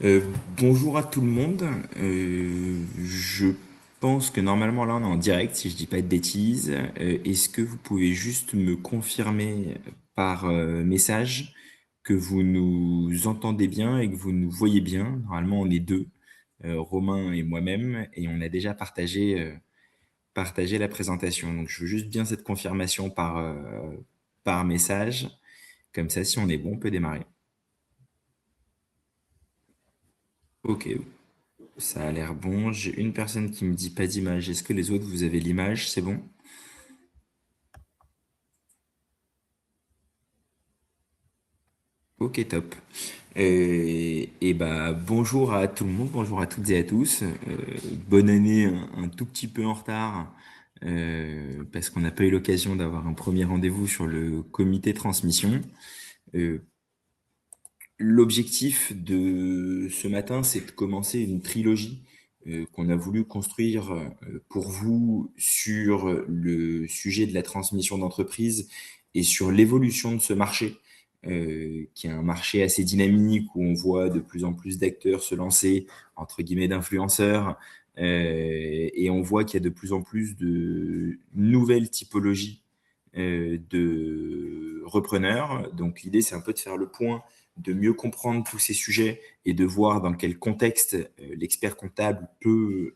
Euh, Bonjour à tout le monde. Je pense que normalement là on est en direct si je dis pas de bêtises. Est-ce que vous pouvez juste me confirmer par message que vous nous entendez bien et que vous nous voyez bien? Normalement on est deux, Romain et moi-même, et on a déjà partagé la présentation. Donc je veux juste bien cette confirmation par message. Comme ça, si on est bon, on peut démarrer. Ok. Ça a l'air bon. J'ai une personne qui me dit pas d'image. Est-ce que les autres, vous avez l'image? C'est bon? Ok, top. Et bah, bonjour à tout le monde, bonjour à toutes et à tous. Bonne année un tout petit peu en retard parce qu'on n'a pas eu l'occasion d'avoir un premier rendez-vous sur le comité transmission. Euh, L'objectif de ce matin, c'est de commencer une trilogie qu'on a voulu construire pour vous sur le sujet de la transmission d'entreprise et sur l'évolution de ce marché, qui est un marché assez dynamique où on voit de plus en plus d'acteurs se lancer, entre guillemets, d'influenceurs, et on voit qu'il y a de plus en plus de nouvelles typologies de repreneurs. Donc l'idée, c'est un peu de faire le point, de mieux comprendre tous ces sujets et de voir dans quel contexte l'expert comptable peut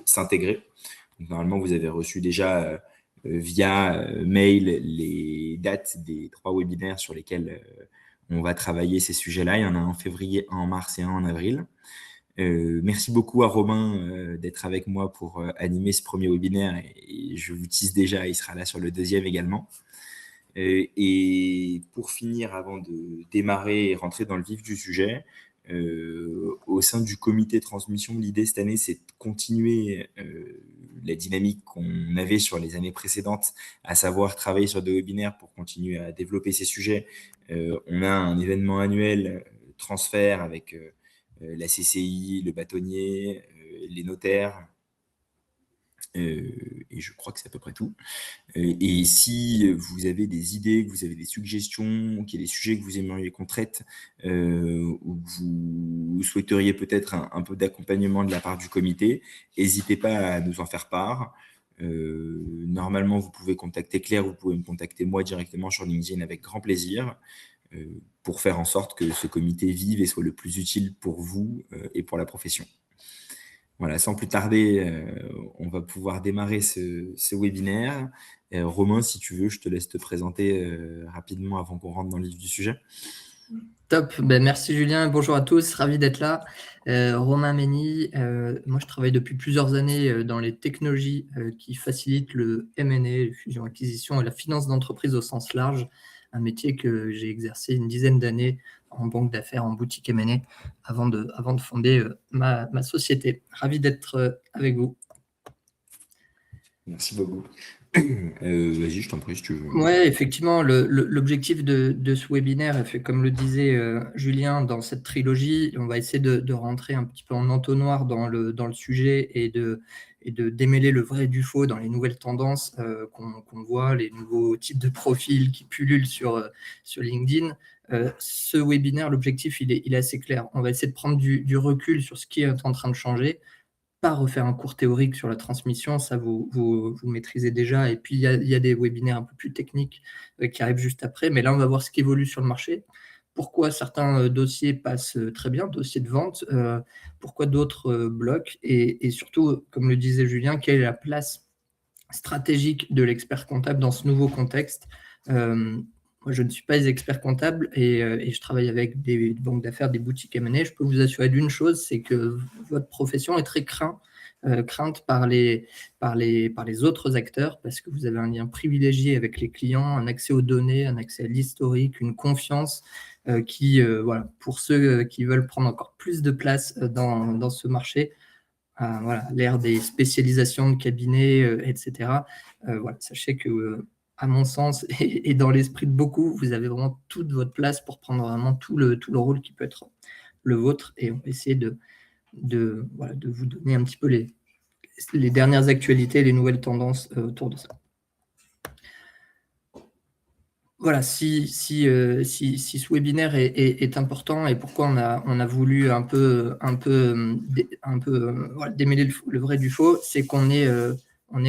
s'intégrer. Donc, normalement, vous avez reçu déjà via mail les dates des 3 webinaires sur lesquels on va travailler ces sujets-là. Il y en a un en février, un en mars et un en avril. Merci beaucoup à Romain d'être avec moi pour animer ce premier webinaire et je vous tease déjà, il sera là sur le deuxième également. Et pour finir, avant de démarrer et rentrer dans le vif du sujet, au sein du comité de transmission, l'idée cette année, c'est de continuer la dynamique qu'on avait sur les années précédentes, à savoir travailler sur des webinaires pour continuer à développer ces sujets. On a un événement annuel transfert avec la CCI, le bâtonnier, les notaires, et je crois que c'est à peu près tout. Et si vous avez des idées, que vous avez des suggestions, qu'il y a des sujets que vous aimeriez qu'on traite, ou que vous souhaiteriez peut-être un peu d'accompagnement de la part du comité, n'hésitez pas à nous en faire part. Normalement, vous pouvez contacter Claire, vous pouvez me contacter moi directement sur LinkedIn avec grand plaisir, pour faire en sorte que ce comité vive et soit le plus utile pour vous et pour la profession. Voilà, sans plus tarder, on va pouvoir démarrer ce webinaire. Romain, si tu veux, je te laisse te présenter rapidement avant qu'on rentre dans le vif du sujet. Top, merci Julien, bonjour à tous, ravi d'être là. Romain Mény, moi je travaille depuis plusieurs années dans les technologies qui facilitent le M&A, les fusions-acquisitions et la finance d'entreprise au sens large, un métier que j'ai exercé une dizaine d'années en banque d'affaires, en boutique M&A, avant de fonder ma société. Ravi d'être avec vous. Merci beaucoup. Vas-y, je t'en prie si tu veux. Ouais, effectivement, l'objectif de ce webinaire, comme le disait Julien, dans cette trilogie, on va essayer de rentrer un petit peu en entonnoir dans le sujet et de démêler le vrai du faux dans les nouvelles tendances qu'on voit, les nouveaux types de profils qui pullulent sur LinkedIn. Ce webinaire, l'objectif, il est assez clair. On va essayer de prendre du recul sur ce qui est en train de changer, pas refaire un cours théorique sur la transmission, ça vous maîtrisez déjà. Et puis, il y a des webinaires un peu plus techniques qui arrivent juste après. Mais là, on va voir ce qui évolue sur le marché. Pourquoi certains dossiers passent très bien, dossiers de vente, pourquoi d'autres bloquent. Et surtout, comme le disait Julien, quelle est la place stratégique de l'expert comptable dans ce nouveau contexte. Moi, je ne suis pas expert comptable et je travaille avec des banques d'affaires, des boutiques M&A. Je peux vous assurer d'une chose, c'est que votre profession est très crainte par les autres acteurs parce que vous avez un lien privilégié avec les clients, un accès aux données, un accès à l'historique, une confiance voilà, pour ceux qui veulent prendre encore plus de place dans ce marché, voilà, l'ère des spécialisations de cabinets, etc. Voilà, sachez que, à mon sens, et dans l'esprit de beaucoup, vous avez vraiment toute votre place pour prendre vraiment tout le rôle qui peut être le vôtre. Et on va essayer voilà, de vous donner un petit peu les dernières actualités, les nouvelles tendances autour de ça. voilà, si ce webinaire est important et pourquoi on a voulu voilà, démêler le vrai du faux, c'est on est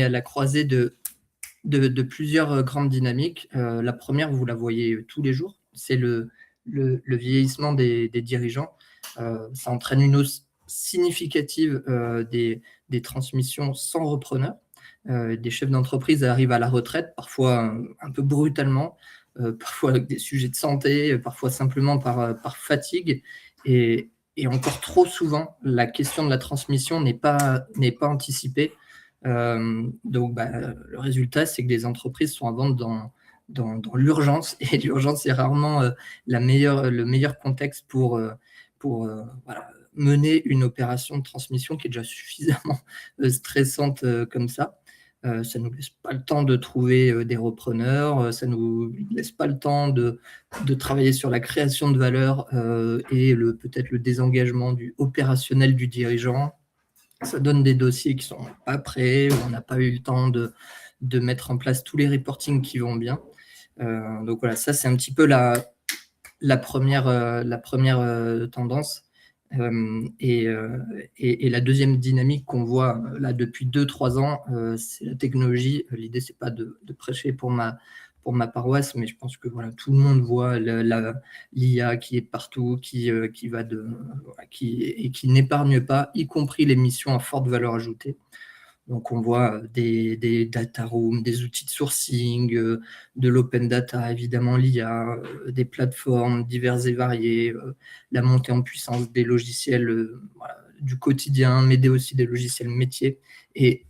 à la croisée de plusieurs grandes dynamiques. La première, vous la voyez tous les jours, c'est le vieillissement des dirigeants. Ça entraîne une hausse significative des transmissions sans repreneur. Des chefs d'entreprise arrivent à la retraite, parfois un peu brutalement, parfois avec des sujets de santé, parfois simplement par fatigue. Et encore trop souvent, la question de la transmission n'est pas anticipée. Donc, le résultat, c'est que les entreprises sont à vendre dans l'urgence, et l'urgence est rarement le meilleur contexte pour voilà, mener une opération de transmission qui est déjà suffisamment stressante comme ça. Ça ne nous laisse pas le temps de trouver des repreneurs, ça ne nous laisse pas le temps de travailler sur la création de valeur et peut-être le désengagement opérationnel du dirigeant. Ça donne des dossiers qui ne sont pas prêts, où on n'a pas eu le temps de mettre en place tous les reportings qui vont bien. Donc voilà, ça c'est un petit peu la première tendance. Et la deuxième dynamique qu'on voit là depuis 2-3 ans, c'est la technologie. L'idée, c'est pas de prêcher pour ma paroisse, mais je pense que voilà, tout le monde voit l'IA qui est partout, qui n'épargne pas, y compris les missions à forte valeur ajoutée. Donc, on voit des data rooms, des outils de sourcing, de l'open data, évidemment l'IA, des plateformes diverses et variées, la montée en puissance des logiciels voilà, du quotidien, mais aussi des logiciels métiers. Et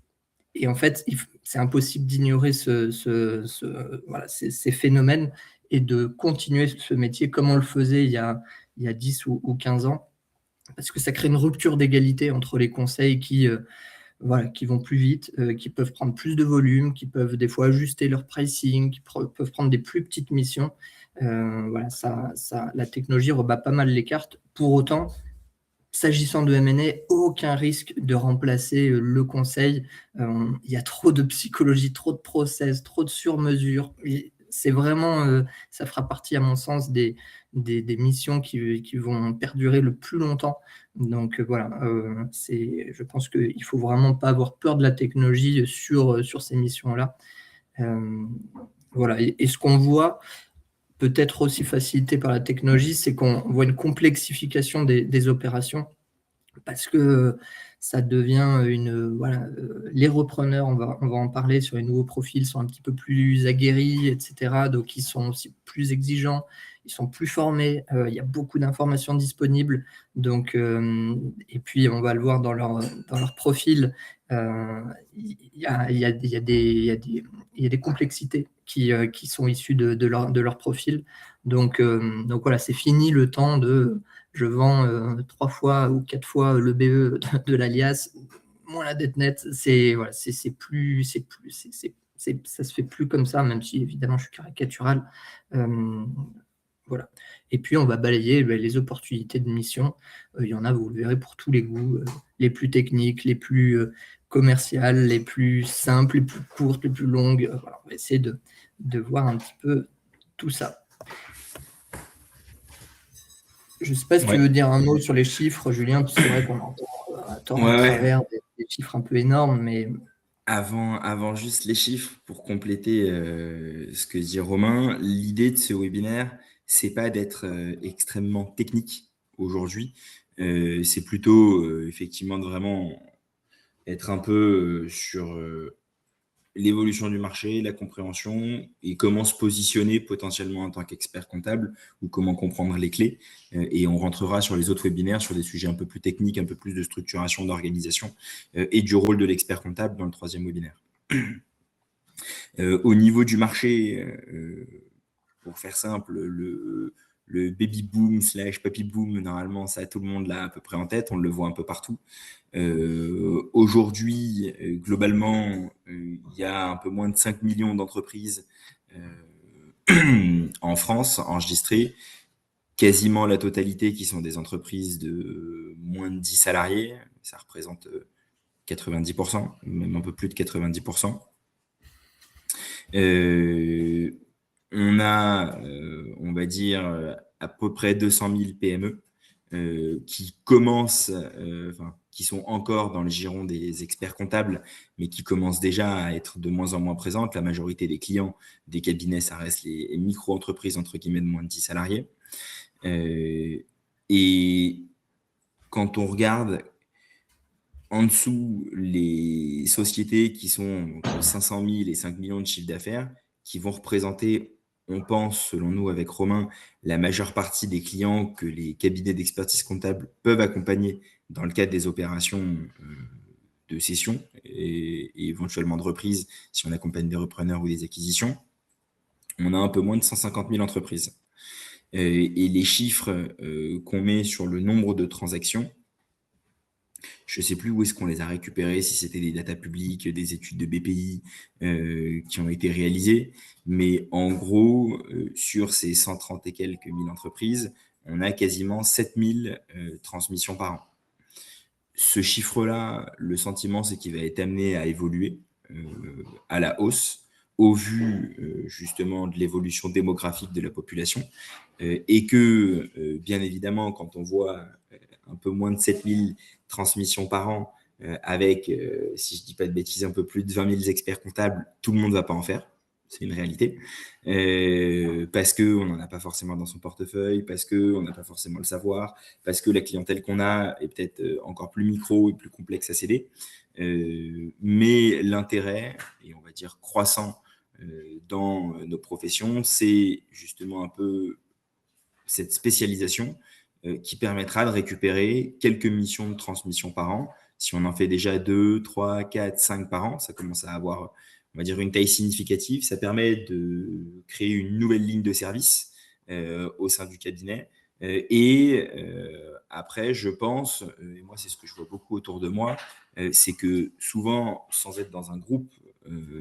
en fait, c'est impossible d'ignorer voilà, ces phénomènes et de continuer ce métier comme on le faisait il y a 10 ou 15 ans, parce que ça crée une rupture d'égalité entre les conseils voilà, qui vont plus vite, qui peuvent prendre plus de volume, qui peuvent des fois ajuster leur pricing, qui peuvent prendre des plus petites missions. Voilà, la technologie rebat pas mal les cartes. Pour autant, s'agissant de M&A, aucun risque de remplacer le conseil. Il y a trop de psychologie, trop de process, trop de sur-mesure. C'est vraiment, ça fera partie, à mon sens, des missions qui vont perdurer le plus longtemps. Donc voilà, je pense qu'il ne faut vraiment pas avoir peur de la technologie sur ces missions-là. Voilà. Et ce qu'on voit, peut-être aussi facilité par la technologie, c'est qu'on voit une complexification des opérations, parce que ça devient voilà, les repreneurs, on va en parler, sur les nouveaux profils, sont un petit peu plus aguerris, etc. Donc, ils sont aussi plus exigeants, ils sont plus formés, il y a beaucoup d'informations disponibles. Donc, et puis, on va le voir dans leur profil, il y a des complexités qui sont issues de leur profil. Donc voilà, c'est fini le temps de je vends 3 fois ou 4 fois le BE de l'alias, moins la dette nette. Voilà, ça se fait plus comme ça, même si évidemment je suis caricatural. Voilà. Et puis on va balayer les opportunités de mission. Il y en a, vous le verrez, pour tous les goûts, les plus techniques, les plus commerciales, les plus simples, les plus courtes, les plus longues. Voilà, on va essayer de voir un petit peu tout ça. Je ne sais pas si tu veux dire un mot sur les chiffres, Julien, parce que c'est vrai qu'on entend à tort à travers des chiffres un peu énormes, mais... Avant juste les chiffres, pour compléter ce que dit Romain, l'idée de ce webinaire, c'est pas d'être extrêmement technique aujourd'hui. C'est plutôt effectivement de vraiment être un peu sur l'évolution du marché, la compréhension et comment se positionner potentiellement en tant qu'expert comptable ou comment comprendre les clés. Et on rentrera sur les autres webinaires sur des sujets un peu plus techniques, un peu plus de structuration, d'organisation et du rôle de l'expert comptable dans le troisième webinaire. Au niveau du marché, pour faire simple, le baby boom / papy boom, normalement, ça, tout le monde l'a à peu près en tête, on le voit un peu partout. Aujourd'hui, globalement, il y a un peu moins de 5 millions d'entreprises en France enregistrées, quasiment la totalité qui sont des entreprises de moins de 10 salariés, ça représente 90%, même un peu plus de 90%. on a, on va dire, à peu près 200 000 PME qui commencent, qui sont encore dans le giron des experts comptables, mais qui commencent déjà à être de moins en moins présentes. La majorité des clients des cabinets, ça reste les micro-entreprises, entre guillemets, de moins de 10 salariés. Et quand on regarde en dessous les sociétés qui sont entre 500 000 et 5 millions de chiffre d'affaires, qui vont représenter, on pense, selon nous, avec Romain, la majeure partie des clients que les cabinets d'expertise comptable peuvent accompagner dans le cadre des opérations de cession et éventuellement de reprise, si on accompagne des repreneurs ou des acquisitions. On a un peu moins de 150 000 entreprises. Et les chiffres qu'on met sur le nombre de transactions, je ne sais plus où est-ce qu'on les a récupérés, si c'était des datas publiques, des études de BPI qui ont été réalisées. Mais en gros, sur ces 130 et quelques mille entreprises, on a quasiment 7000 transmissions par an. Ce chiffre-là, le sentiment, c'est qu'il va être amené à évoluer à la hausse au vu justement de l'évolution démographique de la population et que, bien évidemment, quand on voit un peu moins de 7000 transmissions par an avec, si je ne dis pas de bêtises, un peu plus de 20 000 experts comptables, tout le monde ne va pas en faire. C'est une réalité. Parce qu'on n'en a pas forcément dans son portefeuille, parce qu'on n'a pas forcément le savoir, parce que la clientèle qu'on a est peut-être encore plus micro et plus complexe à céder. Mais l'intérêt, et on va dire croissant dans nos professions, c'est justement un peu cette spécialisation qui permettra de récupérer quelques missions de transmission par an. Si on en fait déjà 2, 3, 4, 5 par an, ça commence à avoir, on va dire, une taille significative. Ça permet de créer une nouvelle ligne de service au sein du cabinet. Après, je pense, et moi c'est ce que je vois beaucoup autour de moi, c'est que souvent, sans être dans un groupe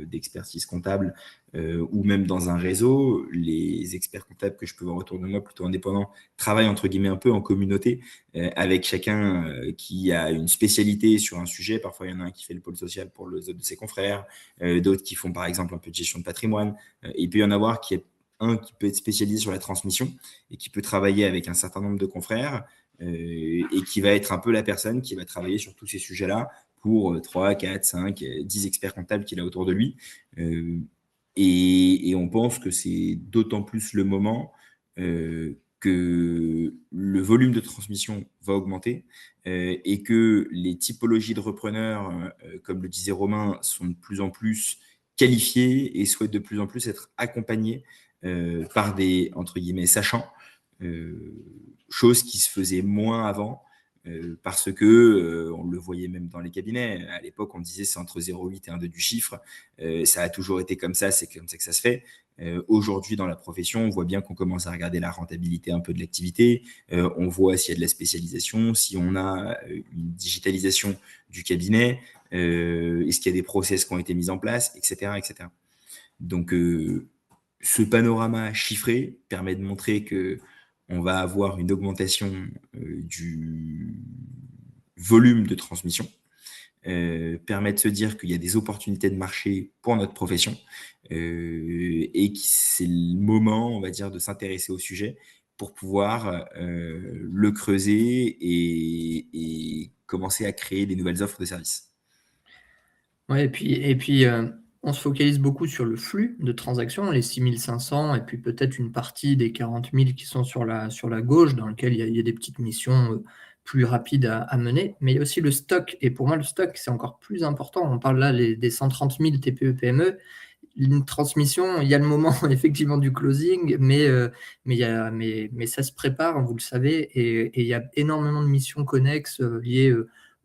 d'expertise comptable ou même dans un réseau, les experts comptables que je peux voir autour de moi, plutôt indépendants, travaillent entre guillemets un peu en communauté, avec chacun qui a une spécialité sur un sujet. Parfois, il y en a un qui fait le pôle social pour les autres de ses confrères, d'autres qui font par exemple un peu de gestion de patrimoine. Il peut y en avoir qui est un qui peut être spécialisé sur la transmission et qui peut travailler avec un certain nombre de confrères et qui va être un peu la personne qui va travailler sur tous ces sujets-là pour 3, 4, 5, 10 experts comptables qu'il a autour de lui. Et on pense que c'est d'autant plus le moment que le volume de transmission va augmenter et que les typologies de repreneurs, comme le disait Romain, sont de plus en plus qualifiés et souhaitent de plus en plus être accompagnés par des, entre guillemets, sachants, chose qui se faisait moins avant. Parce que on le voyait même dans les cabinets. À l'époque, on disait c'est entre 0,8 et 1,2 du chiffre. Ça a toujours été comme ça, c'est comme ça que ça se fait. Aujourd'hui, dans la profession, on voit bien qu'on commence à regarder la rentabilité un peu de l'activité. On voit s'il y a de la spécialisation, si on a une digitalisation du cabinet, est-ce qu'il y a des process qui ont été mis en place, etc. etc. Donc, ce panorama chiffré permet de montrer que on va avoir une augmentation du volume de transmission, permet de se dire qu'il y a des opportunités de marché pour notre profession et que c'est le moment, on va dire, de s'intéresser au sujet pour pouvoir le creuser et commencer à créer des nouvelles offres de services. Ouais, et puis, on se focalise beaucoup sur le flux de transactions, les 6 500 et puis peut-être une partie des 40 000 qui sont sur la gauche, dans lequel il y a des petites missions, plus rapides à mener. Mais il y a aussi le stock et pour moi, le stock, c'est encore plus important. On parle là des 130 000 TPE-PME. Une transmission, il y a le moment effectivement du closing, mais ça se prépare, vous le savez et il y a énormément de missions connexes, liées,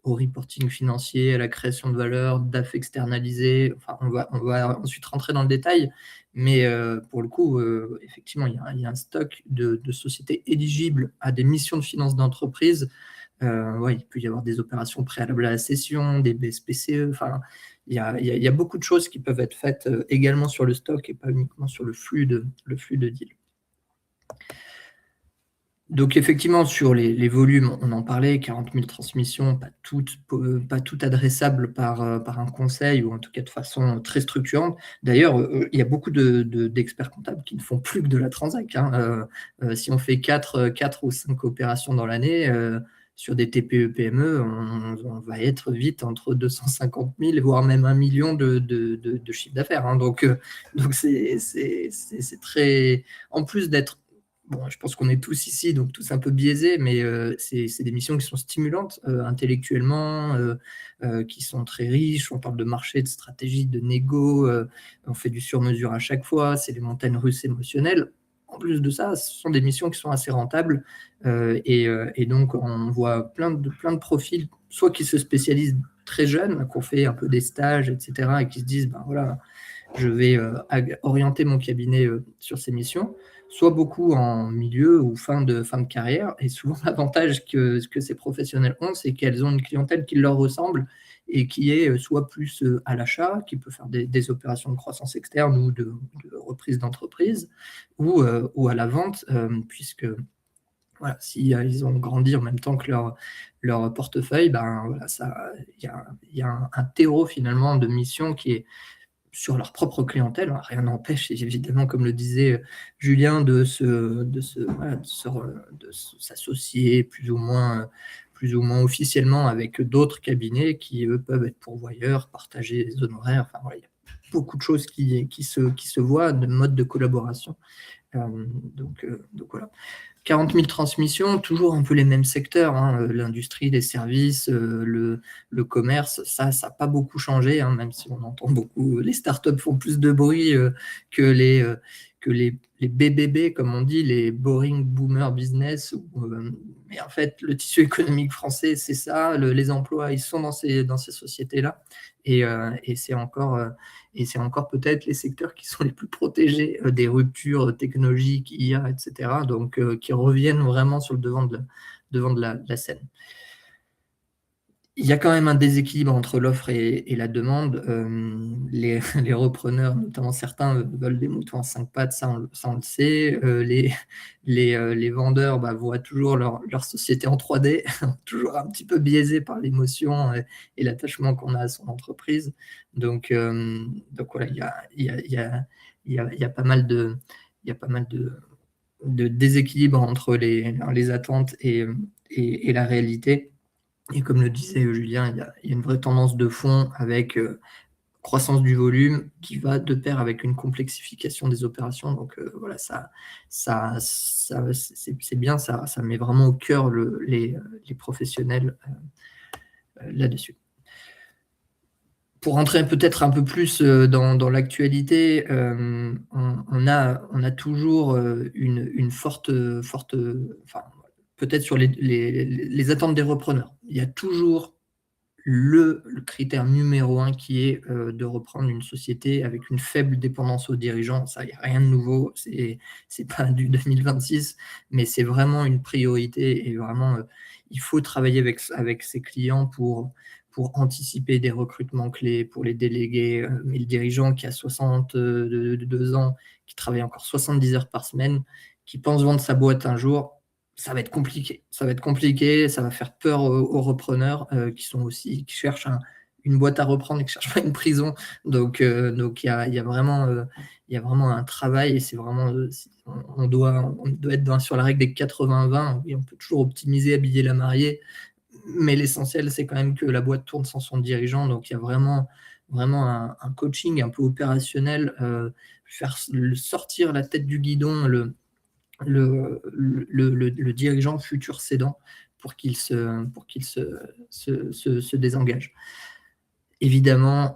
au reporting financier, à la création de valeur, DAF externalisé. Enfin, on va ensuite rentrer dans le détail, mais pour le coup, effectivement, il y a un stock de sociétés éligibles à des missions de finance d'entreprise. Ouais, il peut y avoir des opérations préalables à la cession, des BSPCE. Enfin, il y a beaucoup de choses qui peuvent être faites également sur le stock et pas uniquement sur le flux de deal. Donc effectivement, sur les volumes, on en parlait, 40 000 transmissions, pas toutes adressables par un conseil, ou en tout cas de façon très structurante. D'ailleurs, il y a beaucoup d'experts comptables qui ne font plus que de la transac, hein. Si on fait 4 ou 5 opérations dans l'année, sur des TPE-PME, on va être vite entre 250 000, voire même 1 million de chiffre d'affaires, hein. Donc c'est très... En plus d'être... Bon, je pense qu'on est tous ici, donc tous un peu biaisés, mais c'est des missions qui sont stimulantes intellectuellement, qui sont très riches. On parle de marché, de stratégie, de négo, on fait du sur-mesure à chaque fois, c'est les montagnes russes émotionnelles. En plus de ça, ce sont des missions qui sont assez rentables, et donc on voit plein de profils, soit qui se spécialisent très jeunes, qu'on fait un peu des stages, etc., et qui se disent, ben voilà, je vais orienter mon cabinet sur ces missions, soit beaucoup en milieu ou fin de carrière. Et souvent, l'avantage que ces professionnels ont, c'est qu'elles ont une clientèle qui leur ressemble et qui est soit plus à l'achat, qui peut faire des opérations de croissance externe ou de reprise d'entreprise, ou à la vente, puisque voilà, si ils ont grandi en même temps que leur portefeuille, ben voilà, il y a un terreau finalement de mission qui est sur leur propre clientèle. Rien n'empêche, évidemment, comme le disait Julien, voilà, de s'associer plus ou moins officiellement avec d'autres cabinets qui, eux, peuvent être pourvoyeurs, partager les honoraires. Enfin, voilà, il y a beaucoup de choses qui se voient, de modes de collaboration. Donc voilà. 40 000 transmissions, toujours un peu les mêmes secteurs, hein, l'industrie, les services, le commerce, ça n'a pas beaucoup changé, hein, même si on entend beaucoup. Les startups font plus de bruit que les BBB, comme on dit, les boring boomer business. Mais en fait, le tissu économique français, c'est ça. Les emplois, ils sont dans ces sociétés-là. Et c'est encore peut-être les secteurs qui sont les plus protégés des ruptures technologiques, IA, etc. Donc, qui reviennent vraiment sur le devant de la scène. Il y a quand même un déséquilibre entre l'offre et la demande. Les repreneurs, notamment certains, veulent des moutons à 5 pattes, ça on le sait. Les vendeurs voient toujours leur société en 3D, toujours un petit peu biaisés par l'émotion et l'attachement qu'on a à son entreprise. Donc voilà, il y a pas mal de déséquilibre entre les attentes et la réalité. Et comme le disait Julien, il y a une vraie tendance de fond avec croissance du volume qui va de pair avec une complexification des opérations. Donc voilà, c'est bien, ça met vraiment au cœur les professionnels là-dessus. Pour rentrer peut-être un peu plus dans l'actualité, on a toujours une forte, enfin, peut-être sur les attentes des repreneurs. Il y a toujours le critère numéro 1 qui est de reprendre une société avec une faible dépendance aux dirigeants. Ça, il n'y a rien de nouveau, c'est pas du 2026, mais c'est vraiment une priorité et vraiment, il faut travailler avec ses clients pour anticiper des recrutements clés, pour les délégués. Mais le dirigeant qui a 62 ans, qui travaille encore 70 heures par semaine, qui pense vendre sa boîte un jour, ça va être compliqué. Ça va être compliqué, ça va faire peur aux repreneurs qui cherchent une boîte à reprendre et qui ne cherchent pas une prison. Donc il y a vraiment un travail et c'est vraiment, on doit être sur la règle des 80-20. Oui, on peut toujours optimiser, habiller la mariée, mais l'essentiel, c'est quand même que la boîte tourne sans son dirigeant. Donc il y a vraiment un coaching un peu opérationnel, faire sortir la tête du guidon, le dirigeant futur cédant pour qu'il se désengage. Évidemment,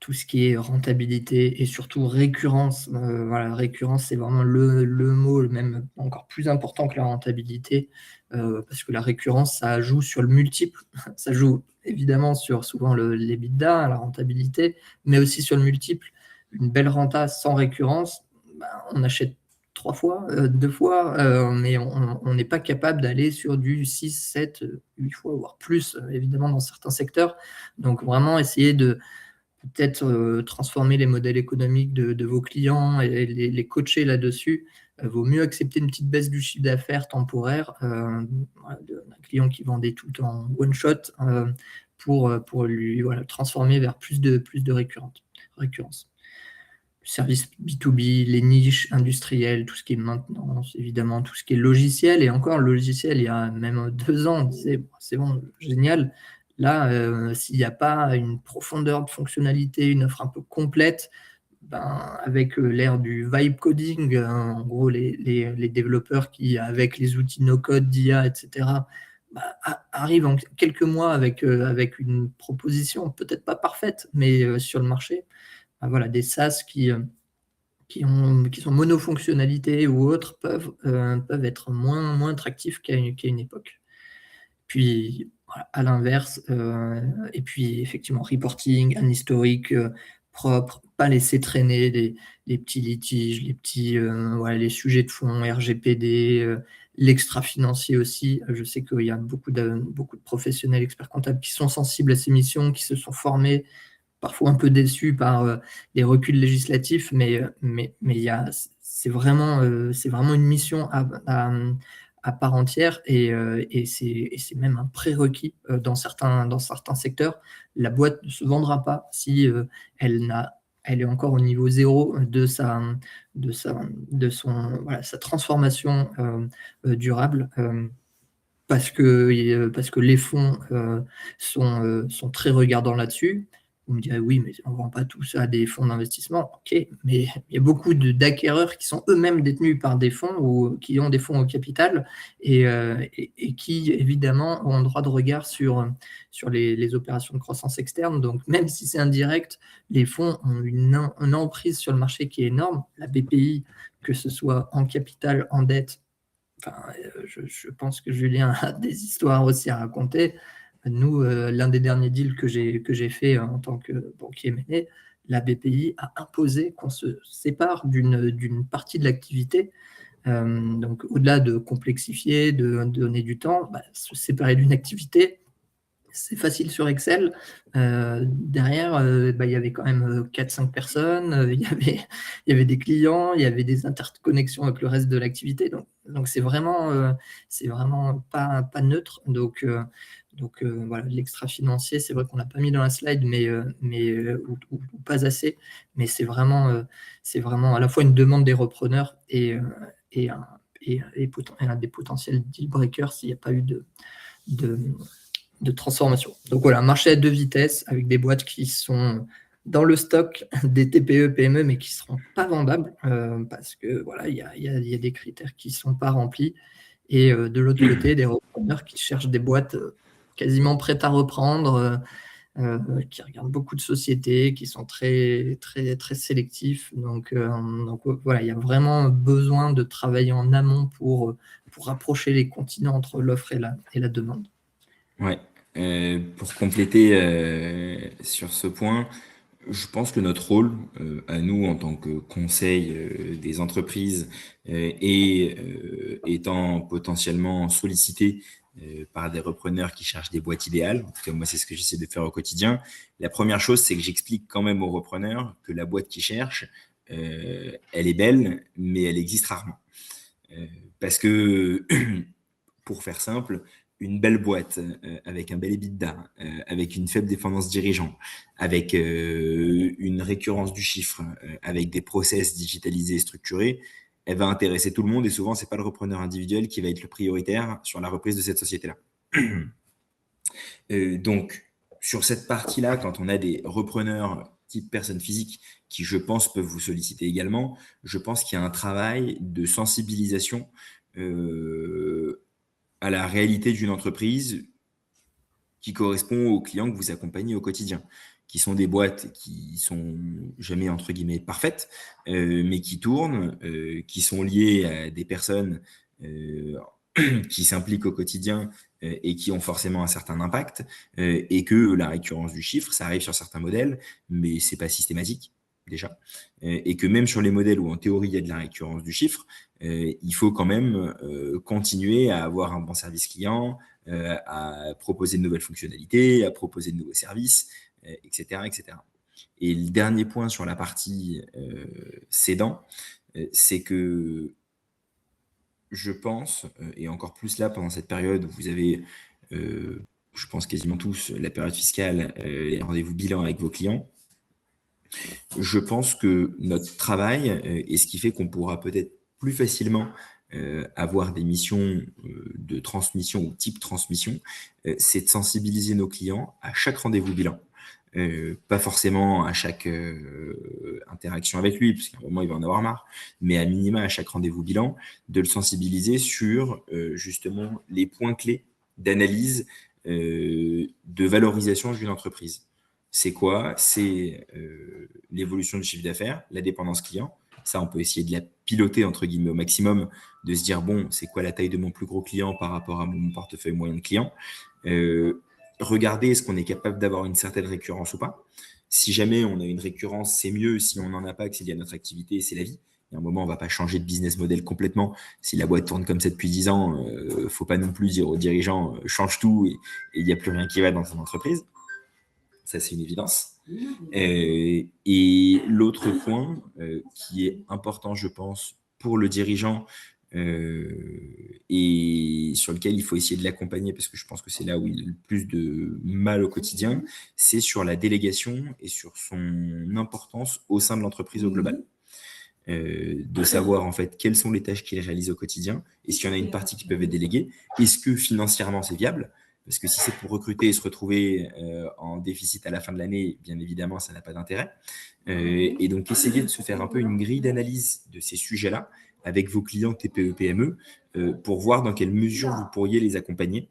tout ce qui est rentabilité et surtout récurrence, voilà, récurrence, c'est vraiment le mot, même encore plus important que la rentabilité, parce que la récurrence, ça joue sur le multiple, ça joue évidemment sur souvent l'EBITDA, la rentabilité, mais aussi sur le multiple. Une belle renta sans récurrence, on achète 3 fois, 2 fois, mais on n'est pas capable d'aller sur du 6, 7, 8 fois, voire plus, évidemment, dans certains secteurs. Donc, vraiment essayer de peut-être transformer les modèles économiques de vos clients et les coacher là-dessus vaut mieux accepter une petite baisse du chiffre d'affaires temporaire d'un client qui vendait tout en one shot pour lui transformer vers plus de récurrence. Service B2B, les niches industrielles, tout ce qui est maintenance, évidemment, tout ce qui est logiciel. Et encore, le logiciel, il y a même 2 ans, on disait, bon, c'est bon, génial. Là, s'il n'y a pas une profondeur de fonctionnalité, une offre un peu complète, avec l'ère du vibe coding, en gros, les développeurs qui, avec les outils no-code, d'IA, etc., arrivent en quelques mois avec une proposition peut-être pas parfaite, mais sur le marché. Voilà, des SaaS qui sont monofonctionnalités ou autres peuvent être moins attractifs qu'à une époque. Puis, voilà, à l'inverse, et puis effectivement, reporting, un historique propre, pas laisser traîner les petits litiges, les sujets de fond, RGPD, l'extra-financier aussi. Je sais qu'il y a beaucoup de professionnels experts comptables qui sont sensibles à ces missions, qui se sont formés, parfois un peu déçus par les reculs législatifs, mais c'est vraiment une mission à part entière et c'est même un prérequis dans certains secteurs. La boîte ne se vendra pas si elle est encore au niveau zéro de sa transformation durable. Parce que les fonds sont très regardants là-dessus. Vous me direz, oui, mais on ne vend pas tout ça à des fonds d'investissement. OK, mais il y a beaucoup d'acquéreurs qui sont eux-mêmes détenus par des fonds ou qui ont des fonds au capital et qui, évidemment, ont un droit de regard sur les opérations de croissance externe. Donc, même si c'est indirect, les fonds ont une emprise sur le marché qui est énorme. La BPI, que ce soit en capital, en dette, je pense que Julien a des histoires aussi à raconter. Nous, l'un des derniers deals que j'ai fait en tant que banquier M&A, la BPI a imposé qu'on se sépare d'une partie de l'activité. Donc, au-delà de complexifier, de donner du temps, se séparer d'une activité, c'est facile sur Excel. Derrière, il y avait quand même 4-5 personnes, il y avait des clients, il y avait des interconnexions avec le reste de l'activité. Donc c'est vraiment pas neutre. Donc voilà, l'extra-financier, c'est vrai qu'on ne l'a pas mis dans la slide, ou pas assez. Mais c'est vraiment à la fois une demande des repreneurs et un des potentiels deal breakers s'il n'y a pas eu de transformation. Donc voilà, un marché à 2 vitesses avec des boîtes qui sont dans le stock des TPE, PME, mais qui ne seront pas vendables parce que voilà, il y a des critères qui ne sont pas remplis. Et de l'autre côté, des repreneurs qui cherchent des boîtes quasiment prêtes à reprendre, qui regardent beaucoup de sociétés, qui sont très, très, très sélectifs. Donc voilà, il y a vraiment besoin de travailler en amont pour rapprocher les continents entre l'offre et la demande. Ouais. Pour compléter sur ce point, je pense que notre rôle, à nous en tant que conseil des entreprises et étant potentiellement sollicité par des repreneurs qui cherchent des boîtes idéales, en tout cas moi c'est ce que j'essaie de faire au quotidien, la première chose c'est que j'explique quand même aux repreneurs que la boîte qu'ils cherchent, elle est belle, mais elle existe rarement. Parce que, pour faire simple, une belle boîte avec un bel EBITDA, avec une faible dépendance dirigeant, avec une récurrence du chiffre, avec des process digitalisés et structurés, elle va intéresser tout le monde et souvent, c'est pas le repreneur individuel qui va être le prioritaire sur la reprise de cette société-là. Donc, sur cette partie-là, quand on a des repreneurs type personnes physiques qui, je pense, peuvent vous solliciter également, je pense qu'il y a un travail de sensibilisation à la réalité d'une entreprise qui correspond aux clients que vous accompagnez au quotidien, qui sont des boîtes qui sont jamais, entre guillemets, parfaites, mais qui tournent, qui sont liées à des personnes qui s'impliquent au quotidien et qui ont forcément un certain impact, et que la récurrence du chiffre, ça arrive sur certains modèles, mais c'est pas systématique déjà, et que même sur les modèles où en théorie il y a de la récurrence du chiffre, il faut quand même continuer à avoir un bon service client, à proposer de nouvelles fonctionnalités, à proposer de nouveaux services, etc., etc. Et le dernier point sur la partie cédant, c'est que je pense, et encore plus là pendant cette période où vous avez, je pense quasiment tous, la période fiscale, les rendez-vous bilan avec vos clients, je pense que notre travail, et ce qui fait qu'on pourra peut-être plus facilement avoir des missions de transmission ou type transmission, c'est de sensibiliser nos clients à chaque rendez-vous bilan. Pas forcément à chaque interaction avec lui, parce qu'à un moment il va en avoir marre, mais à minima à chaque rendez-vous bilan, de le sensibiliser sur justement les points clés d'analyse, de valorisation d'une entreprise. C'est quoi? C'est l'évolution du chiffre d'affaires, la dépendance client. Ça, on peut essayer de la piloter entre guillemets au maximum, de se dire bon, c'est quoi la taille de mon plus gros client par rapport à mon portefeuille moyen de clients. Regarder est-ce qu'on est capable d'avoir une certaine récurrence ou pas. Si jamais on a une récurrence, c'est mieux. Si on n'en a pas, que c'est lié à notre activité, c'est la vie. Il y a un moment, on ne va pas changer de business model complètement. Si la boîte tourne comme ça depuis 10 ans, il ne faut pas non plus dire aux dirigeants change tout et il n'y a plus rien qui va dans son entreprise. Ça, c'est une évidence. Et l'autre point qui est important, je pense, pour le dirigeant et sur lequel il faut essayer de l'accompagner parce que je pense que c'est là où il a le plus de mal au quotidien, c'est sur la délégation et sur son importance au sein de l'entreprise au global. De savoir en fait quelles sont les tâches qu'il réalise au quotidien, est-ce qu'il y en a une partie qui peuvent être déléguées, est-ce que financièrement c'est viable, parce que si c'est pour recruter et se retrouver en déficit à la fin de l'année, bien évidemment ça n'a pas d'intérêt. Et donc essayer de se faire un peu une grille d'analyse de ces sujets-là avec vos clients TPE, PME pour voir dans quelle mesure vous pourriez les accompagner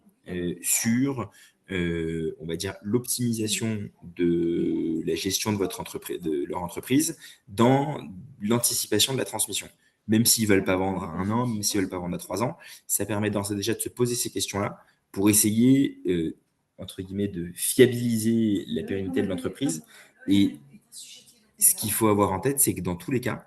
sur on va dire l'optimisation de la gestion de votre entreprise, de leur entreprise, dans l'anticipation de la transmission. Même s'ils ne veulent pas vendre à 1 an, même s'ils ne veulent pas vendre à 3 ans, ça permet d'ores et déjà de se poser ces questions-là pour essayer, entre guillemets, de fiabiliser la pérennité de l'entreprise. Et ce qu'il faut avoir en tête, c'est que dans tous les cas,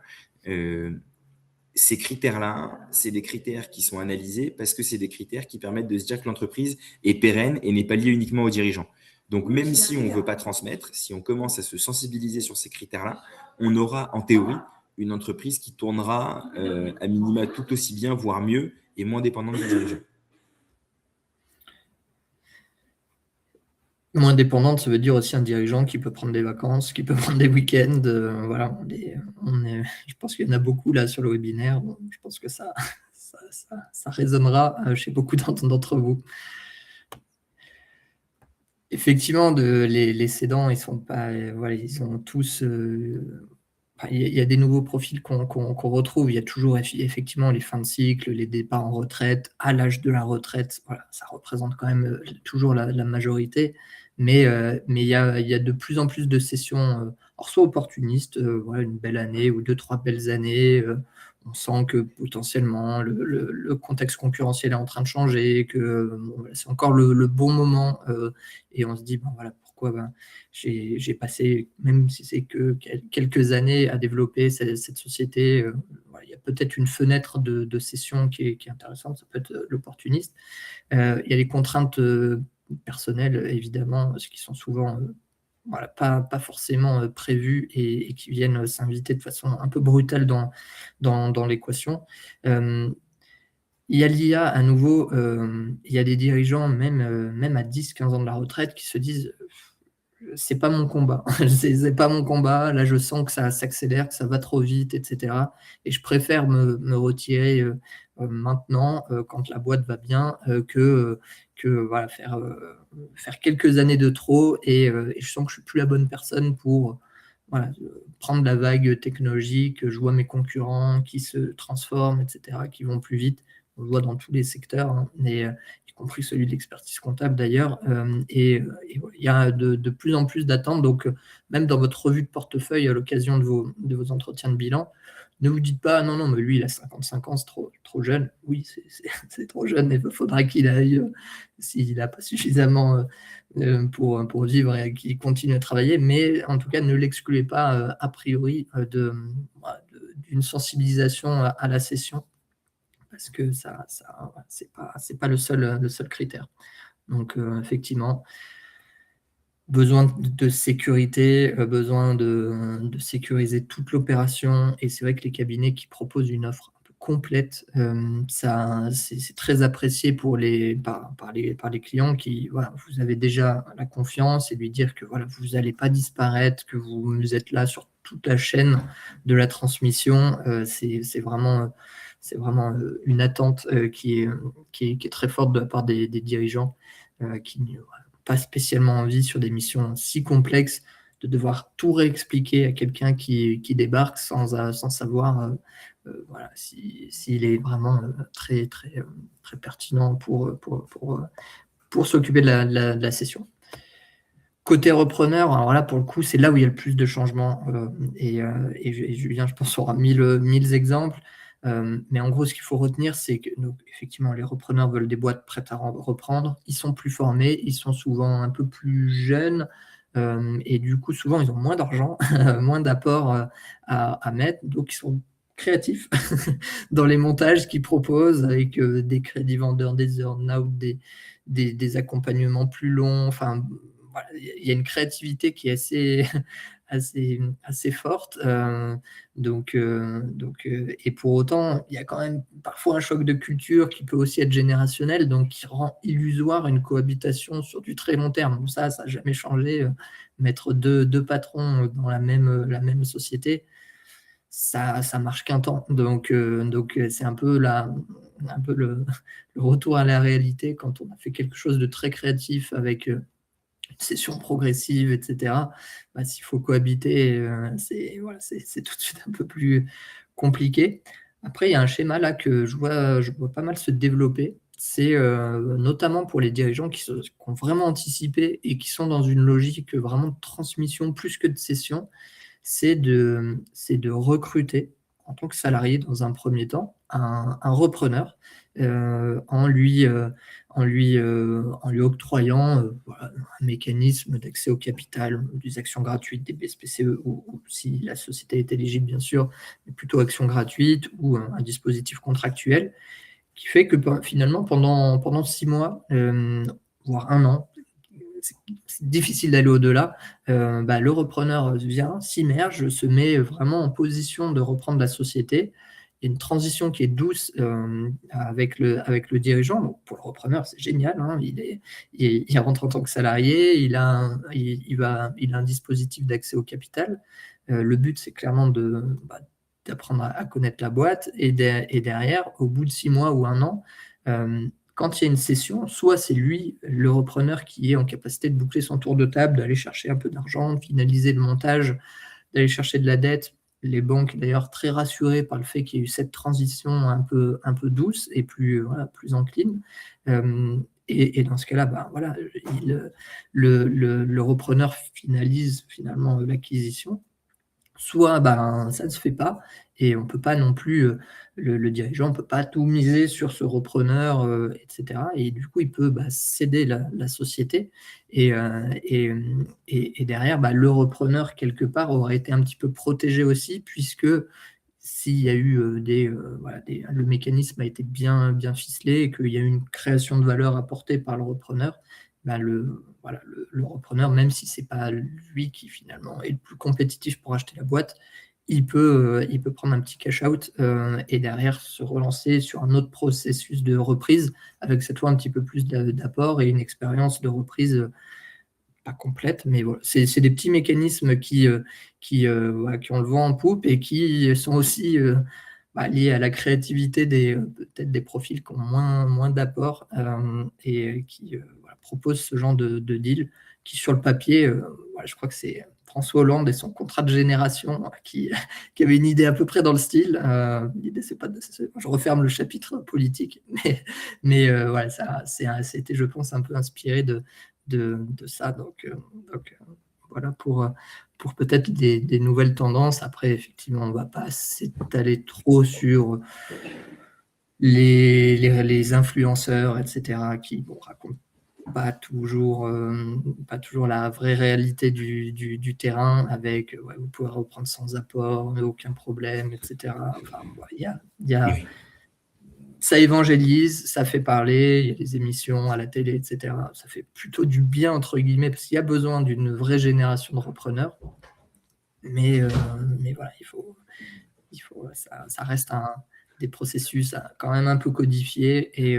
ces critères-là, c'est des critères qui sont analysés parce que c'est des critères qui permettent de se dire que l'entreprise est pérenne et n'est pas liée uniquement aux dirigeants. Donc, même si on ne veut pas transmettre, si on commence à se sensibiliser sur ces critères-là, on aura en théorie une entreprise qui tournera à minima tout aussi bien, voire mieux, et moins dépendante des dirigeants. Moins dépendante, ça veut dire aussi un dirigeant qui peut prendre des vacances, qui peut prendre des week-ends. Voilà, je pense qu'il y en a beaucoup là sur le webinaire. Donc je pense que ça résonnera chez beaucoup d'entre vous. Effectivement, les cédants, ils sont pas, voilà, ils sont tous. Il y a des nouveaux profils qu'on retrouve. Il y a toujours effectivement les fins de cycle, les départs en retraite, à l'âge de la retraite. Voilà, ça représente quand même toujours la majorité. Mais il y a de plus en plus de cessions, soit opportunistes, voilà, une belle année ou 2-3 belles années. On sent que potentiellement le contexte concurrentiel est en train de changer, que c'est encore le bon moment. Et on se dit, bon, voilà, pourquoi j'ai passé, même si c'est que quelques années, à développer cette société. Voilà, il y a peut-être une fenêtre de cession qui est intéressante, ça peut être l'opportuniste. Il y a les contraintes personnelles, évidemment, ce qui sont souvent voilà, pas forcément prévues et qui viennent s'inviter de façon un peu brutale dans l'équation. Il y a l'IA à nouveau, il y a des dirigeants, même à 10-15 ans de la retraite, qui se disent c'est pas mon combat, c'est pas mon combat, là je sens que ça s'accélère, que ça va trop vite, etc. Et je préfère me retirer maintenant, quand la boîte va bien, que voilà, faire quelques années de trop et je sens que je suis plus la bonne personne pour voilà, prendre la vague technologique. Je vois mes concurrents qui se transforment, etc., qui vont plus vite. On le voit dans tous les secteurs, hein, y compris celui de l'expertise comptable d'ailleurs. Et il y a de plus en plus d'attentes. Donc, même dans votre revue de portefeuille à l'occasion de vos entretiens de bilan, ne vous dites pas non, mais lui, il a 55 ans, c'est trop jeune. Oui, c'est trop jeune, mais il faudra qu'il aille, s'il n'a pas suffisamment pour vivre et qu'il continue à travailler. Mais en tout cas, ne l'excluez pas a priori d'une sensibilisation à la cession, parce que c'est pas le seul critère. Donc, effectivement, besoin de sécurité, besoin de sécuriser toute l'opération. Et c'est vrai que les cabinets qui proposent une offre un peu complète. C'est très apprécié par les clients qui, voilà, vous avez déjà la confiance et lui dire que voilà, vous n'allez pas disparaître, que vous êtes là sur toute la chaîne de la transmission. C'est vraiment une attente qui est très forte de la part des dirigeants qui n'ont pas spécialement envie sur des missions si complexes de devoir tout réexpliquer à quelqu'un qui débarque sans savoir voilà, s'il est vraiment très pertinent pour s'occuper de la session. Côté repreneur, alors là, pour le coup, c'est là où il y a le plus de changements. Et Julien, je pense, aura 1000 exemples. Mais en gros, ce qu'il faut retenir, c'est que donc, effectivement, les repreneurs veulent des boîtes prêtes à reprendre. Ils sont plus formés, ils sont souvent un peu plus jeunes. Et du coup, souvent, ils ont moins d'argent, moins d'apports à mettre. Donc, ils sont créatifs dans les montages qu'ils proposent avec des crédits vendeurs, des earn-out, des accompagnements plus longs. Enfin, voilà, il y a une créativité qui est assez forte. Et pour autant, il y a quand même parfois un choc de culture qui peut aussi être générationnel, donc qui rend illusoire une cohabitation sur du très long terme. Donc ça n'a jamais changé. Mettre deux patrons dans la même société, ça marche qu'un temps. Donc c'est un peu le retour à la réalité quand on a fait quelque chose de très créatif avec une session progressive, etc. S'il faut cohabiter, c'est tout de suite un peu plus compliqué. Après, il y a un schéma là que je vois pas mal se développer. C'est notamment pour les dirigeants qui ont vraiment anticipé et qui sont dans une logique vraiment de transmission plus que de cession. C'est de recruter en tant que salarié dans un premier temps un repreneur en lui octroyant voilà, un mécanisme d'accès au capital, des actions gratuites, des BSPCE, ou si la société est éligible bien sûr, mais plutôt actions gratuites ou un dispositif contractuel qui fait que finalement pendant 6 mois, voire 1 an, c'est difficile d'aller au-delà. Le repreneur vient, s'immerge, se met vraiment en position de reprendre la société. Il y a une transition qui est douce avec le dirigeant. Donc, pour le repreneur, c'est génial. Hein. Il rentre en tant que salarié, il a un dispositif d'accès au capital. Le but, c'est clairement d'apprendre à connaître la boîte. Et derrière, au bout de 6 mois ou 1 an, quand il y a une session, soit c'est lui, le repreneur, qui est en capacité de boucler son tour de table, d'aller chercher un peu d'argent, de finaliser le montage, d'aller chercher de la dette. Les banques, d'ailleurs, très rassurées par le fait qu'il y ait eu cette transition un peu douce et plus encline. Et dans ce cas-là, voilà, le repreneur finalise finalement l'acquisition. Soit ça ne se fait pas et on ne peut pas non plus, le dirigeant ne peut pas tout miser sur ce repreneur, etc. Et du coup, il peut céder la société et derrière, le repreneur, quelque part, aurait été un petit peu protégé aussi, puisque s'il y a eu le mécanisme a été bien ficelé et qu'il y a eu une création de valeur apportée par le repreneur, le repreneur, même si ce n'est pas lui qui finalement est le plus compétitif pour acheter la boîte, il peut prendre un petit cash-out et derrière se relancer sur un autre processus de reprise avec cette fois un petit peu plus d'apport et une expérience de reprise pas complète, mais voilà. C'est des petits mécanismes qui ont le vent en poupe et qui sont aussi liés à la créativité peut-être des profils qui ont moins d'apport et qui proposent ce genre de deal qui, sur le papier, je crois que c'est François Hollande et son contrat de génération qui avait une idée à peu près dans le style. L'idée, c'est pas je referme le chapitre politique, mais voilà, c'était, je pense, un peu inspiré de ça. Donc voilà pour peut-être des nouvelles tendances. Après, effectivement, on ne va pas s'étaler trop sur les influenceurs, etc., qui racontent pas toujours la vraie réalité du terrain avec vous pouvez reprendre sans apport, aucun problème, etc. Enfin, ça évangélise, ça fait parler, il y a des émissions à la télé, etc. Ça fait plutôt du bien, entre guillemets, parce qu'il y a besoin d'une vraie génération de repreneurs. Mais voilà, ça reste des processus quand même un peu codifiés et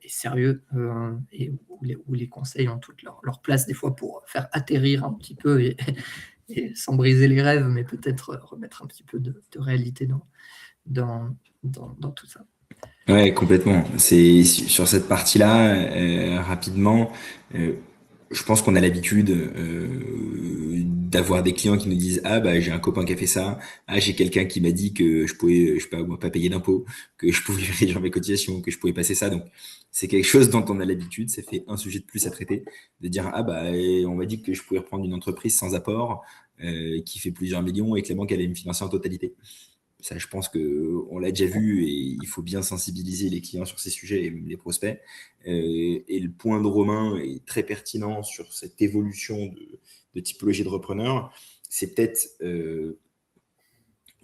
sérieux, et où les conseils ont toute leur place des fois pour faire atterrir un petit peu et sans briser les rêves, mais peut-être remettre un petit peu de réalité dans tout ça. Ouais, complètement. C'est sur cette partie-là, rapidement, euh, je pense qu'on a l'habitude d'avoir des clients qui nous disent ah bah j'ai un copain qui a fait ça, ah j'ai quelqu'un qui m'a dit que je pouvais je sais pas moi pas payer d'impôts, que je pouvais réduire mes cotisations, que je pouvais passer ça. Donc c'est quelque chose dont on a l'habitude. Ça fait un sujet de plus à traiter, de dire ah bah on m'a dit que je pouvais reprendre une entreprise sans apport qui fait plusieurs millions et que la banque allait me financer en totalité. Ça, je pense qu'on l'a déjà vu et il faut bien sensibiliser les clients sur ces sujets et même les prospects. Et le point de Romain est très pertinent sur cette évolution de typologie de repreneur. C'est peut-être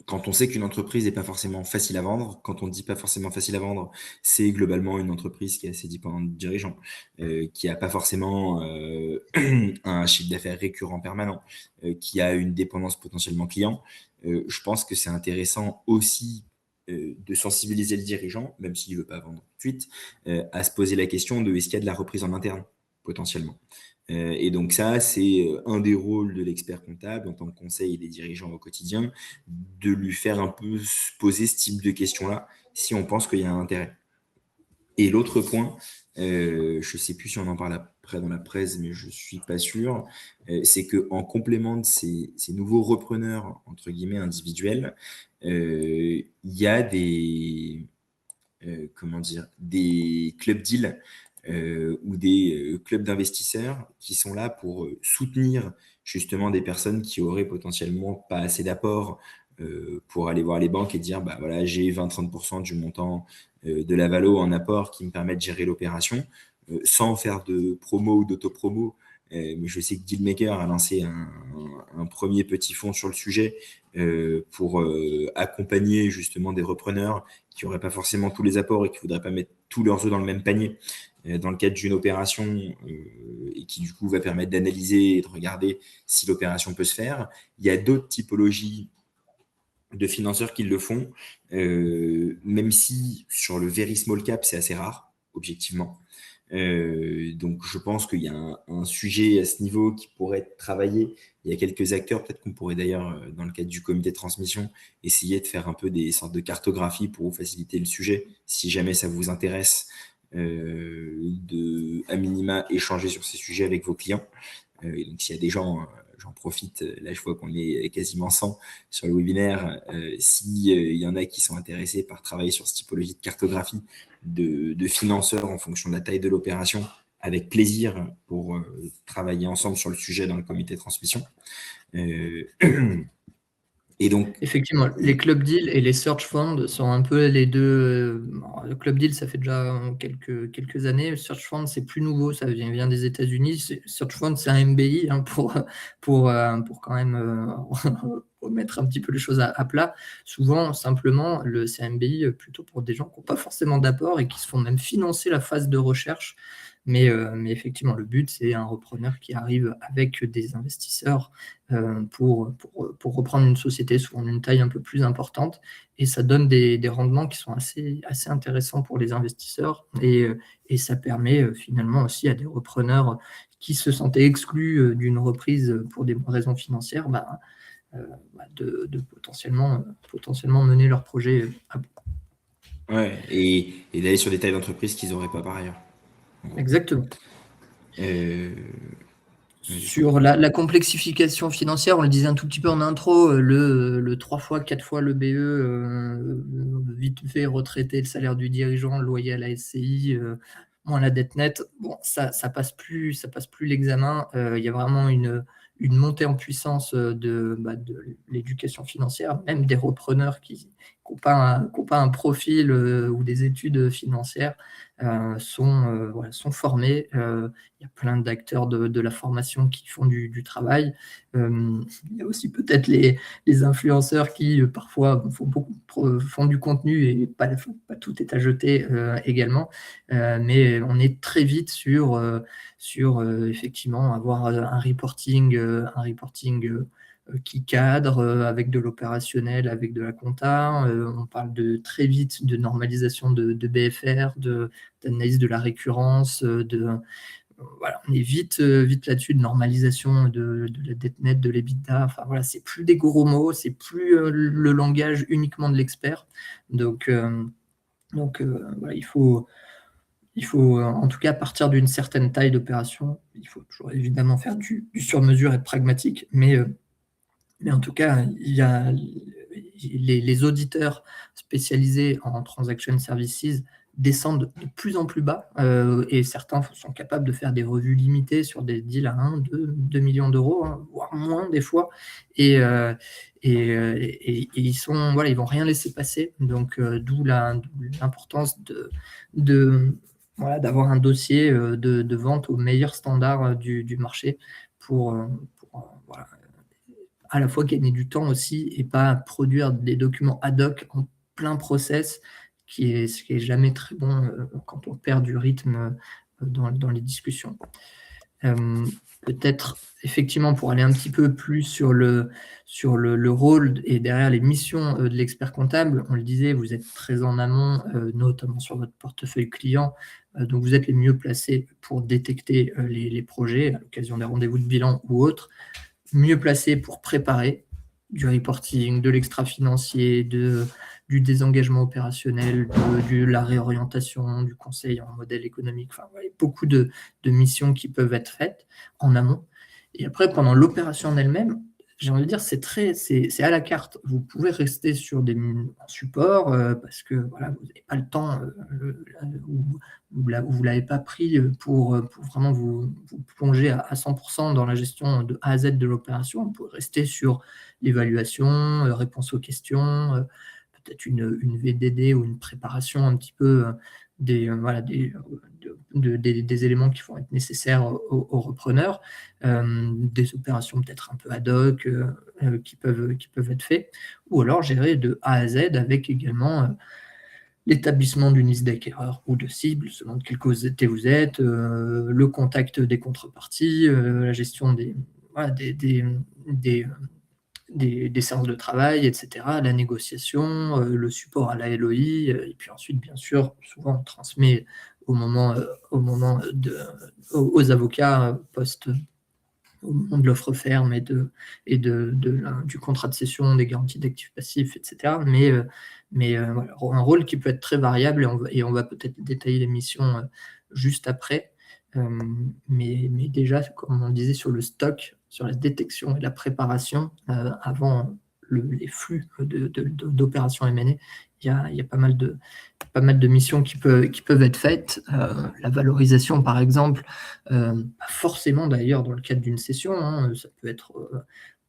quand on sait qu'une entreprise n'est pas forcément facile à vendre, quand on dit pas forcément facile à vendre, c'est globalement une entreprise qui est assez dépendante de dirigeants, qui n'a pas forcément un chiffre d'affaires récurrent permanent, qui a une dépendance potentiellement client. Je pense que c'est intéressant aussi de sensibiliser le dirigeant, même s'il ne veut pas vendre tout de suite, à se poser la question de est-ce qu'il y a de la reprise en interne potentiellement. Et donc ça, c'est un des rôles de l'expert comptable en tant que conseil des dirigeants au quotidien, de lui faire un peu se poser ce type de questions-là, si on pense qu'il y a un intérêt. Et l'autre point, je ne sais plus si on en parle après dans la presse, mais je ne suis pas sûr, c'est qu'en complément de ces nouveaux repreneurs, entre guillemets, individuels, il y a comment dire, des clubs deals ou des clubs d'investisseurs qui sont là pour soutenir justement des personnes qui auraient potentiellement pas assez d'apport pour aller voir les banques et dire bah voilà j'ai 20-30% du montant de la valo en apport qui me permet de gérer l'opération sans faire de promo ou d'autopromo. Mais je sais que Dealmaker a lancé un premier petit fonds sur le sujet pour accompagner justement des repreneurs qui n'auraient pas forcément tous les apports et qui ne voudraient pas mettre tous leurs œufs dans le même panier dans le cadre d'une opération et qui du coup va permettre d'analyser et de regarder si l'opération peut se faire. Il y a d'autres typologies de financeurs qui le font, même si sur le very small cap, c'est assez rare, objectivement. Donc je pense qu'il y a un sujet à ce niveau qui pourrait être travaillé. Il y a quelques acteurs, peut-être qu'on pourrait d'ailleurs, dans le cadre du comité de transmission, essayer de faire un peu des sortes de cartographie pour vous faciliter le sujet, si jamais ça vous intéresse, de à minima échanger sur ces sujets avec vos clients. Et donc s'il y a des gens, j'en profite, là je vois qu'on est quasiment 100 sur le webinaire, s'il y en a qui sont intéressés par travailler sur cette typologie de cartographie de financeurs en fonction de la taille de l'opération, avec plaisir pour travailler ensemble sur le sujet dans le comité de transmission. Et donc, effectivement, les club deals et les search funds sont un peu les deux. Le club deal, ça fait déjà quelques années. Le search fund, c'est plus nouveau, ça vient des États-Unis. Search fund, c'est un MBI hein, pour quand même remettre un petit peu les choses à plat. Souvent, simplement, c'est un MBI plutôt pour des gens qui n'ont pas forcément d'apport et qui se font même financer la phase de recherche. Mais effectivement, le but, c'est un repreneur qui arrive avec des investisseurs pour reprendre une société souvent d'une taille un peu plus importante. Et ça donne des rendements qui sont assez intéressants pour les investisseurs. Et ça permet finalement aussi à des repreneurs qui se sentaient exclus d'une reprise pour des raisons financières de potentiellement mener leur projet à bout. ouais, et d'aller sur des tailles d'entreprise qu'ils n'auraient pas par ailleurs. Exactement. Euh, Sur la complexification financière, on le disait un tout petit peu en intro, le 3 fois, 4 fois le BE, vite fait retraiter le salaire du dirigeant, le loyer à la SCI, moins la dette nette, bon, ça passe plus l'examen. Il y a vraiment une montée en puissance de l'éducation financière, même des repreneurs qui n'ont pas un profil ou des études financières sont formés. Il y a plein d'acteurs de la formation qui font du travail. Il y a aussi peut-être les influenceurs qui parfois font du contenu et pas tout est à jeter également. Mais on est très vite sur effectivement avoir un reporting un reporting qui cadre, avec de l'opérationnel, avec de la compta. On parle très vite de normalisation de BFR, d'analyse de la récurrence, voilà, on est vite là-dessus, de normalisation de la dette nette, de l'EBITDA. Enfin voilà, c'est plus des gros mots, c'est plus le langage uniquement de l'expert. Donc voilà, il faut en tout cas partir d'une certaine taille d'opération. Il faut toujours évidemment faire du sur-mesure, être pragmatique, mais en tout cas, il y a les auditeurs spécialisés en transaction services descendent de plus en plus bas, et certains sont capables de faire des revues limitées sur des deals à 1, 2 millions d'euros, hein, voire moins des fois, et ils vont rien laisser passer. Donc d'où l'importance d'avoir un dossier de vente aux meilleurs standards du marché pour voilà, à la fois gagner du temps aussi et pas produire des documents ad hoc en plein process, ce qui est jamais très bon quand on perd du rythme dans les discussions. Peut-être, effectivement, pour aller un petit peu plus sur le rôle et derrière les missions de l'expert comptable, on le disait, vous êtes très en amont, notamment sur votre portefeuille client, donc vous êtes les mieux placés pour détecter les projets à l'occasion des rendez-vous de bilan ou autres, mieux placés pour préparer du reporting, de l'extra-financier, du désengagement opérationnel, de la réorientation, du conseil en modèle économique. Enfin, ouais, beaucoup de missions qui peuvent être faites en amont. Et après, pendant l'opération en elle-même, j'ai envie de dire, c'est à la carte. Vous pouvez rester sur des supports parce que voilà, vous n'avez pas le temps ou vous ne l'avez pas pris pour vraiment vous plonger à 100% dans la gestion de A à Z de l'opération. Vous pouvez rester sur l'évaluation, réponse aux questions, peut-être une VDD ou une préparation un petit peu des éléments qui vont être nécessaires aux repreneurs, des opérations peut-être un peu ad hoc qui peuvent être faites, ou alors gérer de A à Z avec également l'établissement d'une liste d'acquéreurs ou de cibles, selon de quel côté vous êtes, le contact des contreparties, la gestion des séances de travail, etc., la négociation, le support à la LOI, et puis ensuite, bien sûr, souvent on transmet aux avocats au moment de l'offre ferme et du contrat de cession, des garanties d'actifs passifs, etc. Mais voilà, un rôle qui peut être très variable, et on va peut-être détailler les missions juste après. Mais déjà, comme on disait, sur le stock, sur la détection et la préparation avant les flux d'opérations M&A, il y a pas mal de missions qui peuvent être faites. La valorisation, par exemple, pas forcément d'ailleurs dans le cadre d'une cession, hein, ça peut être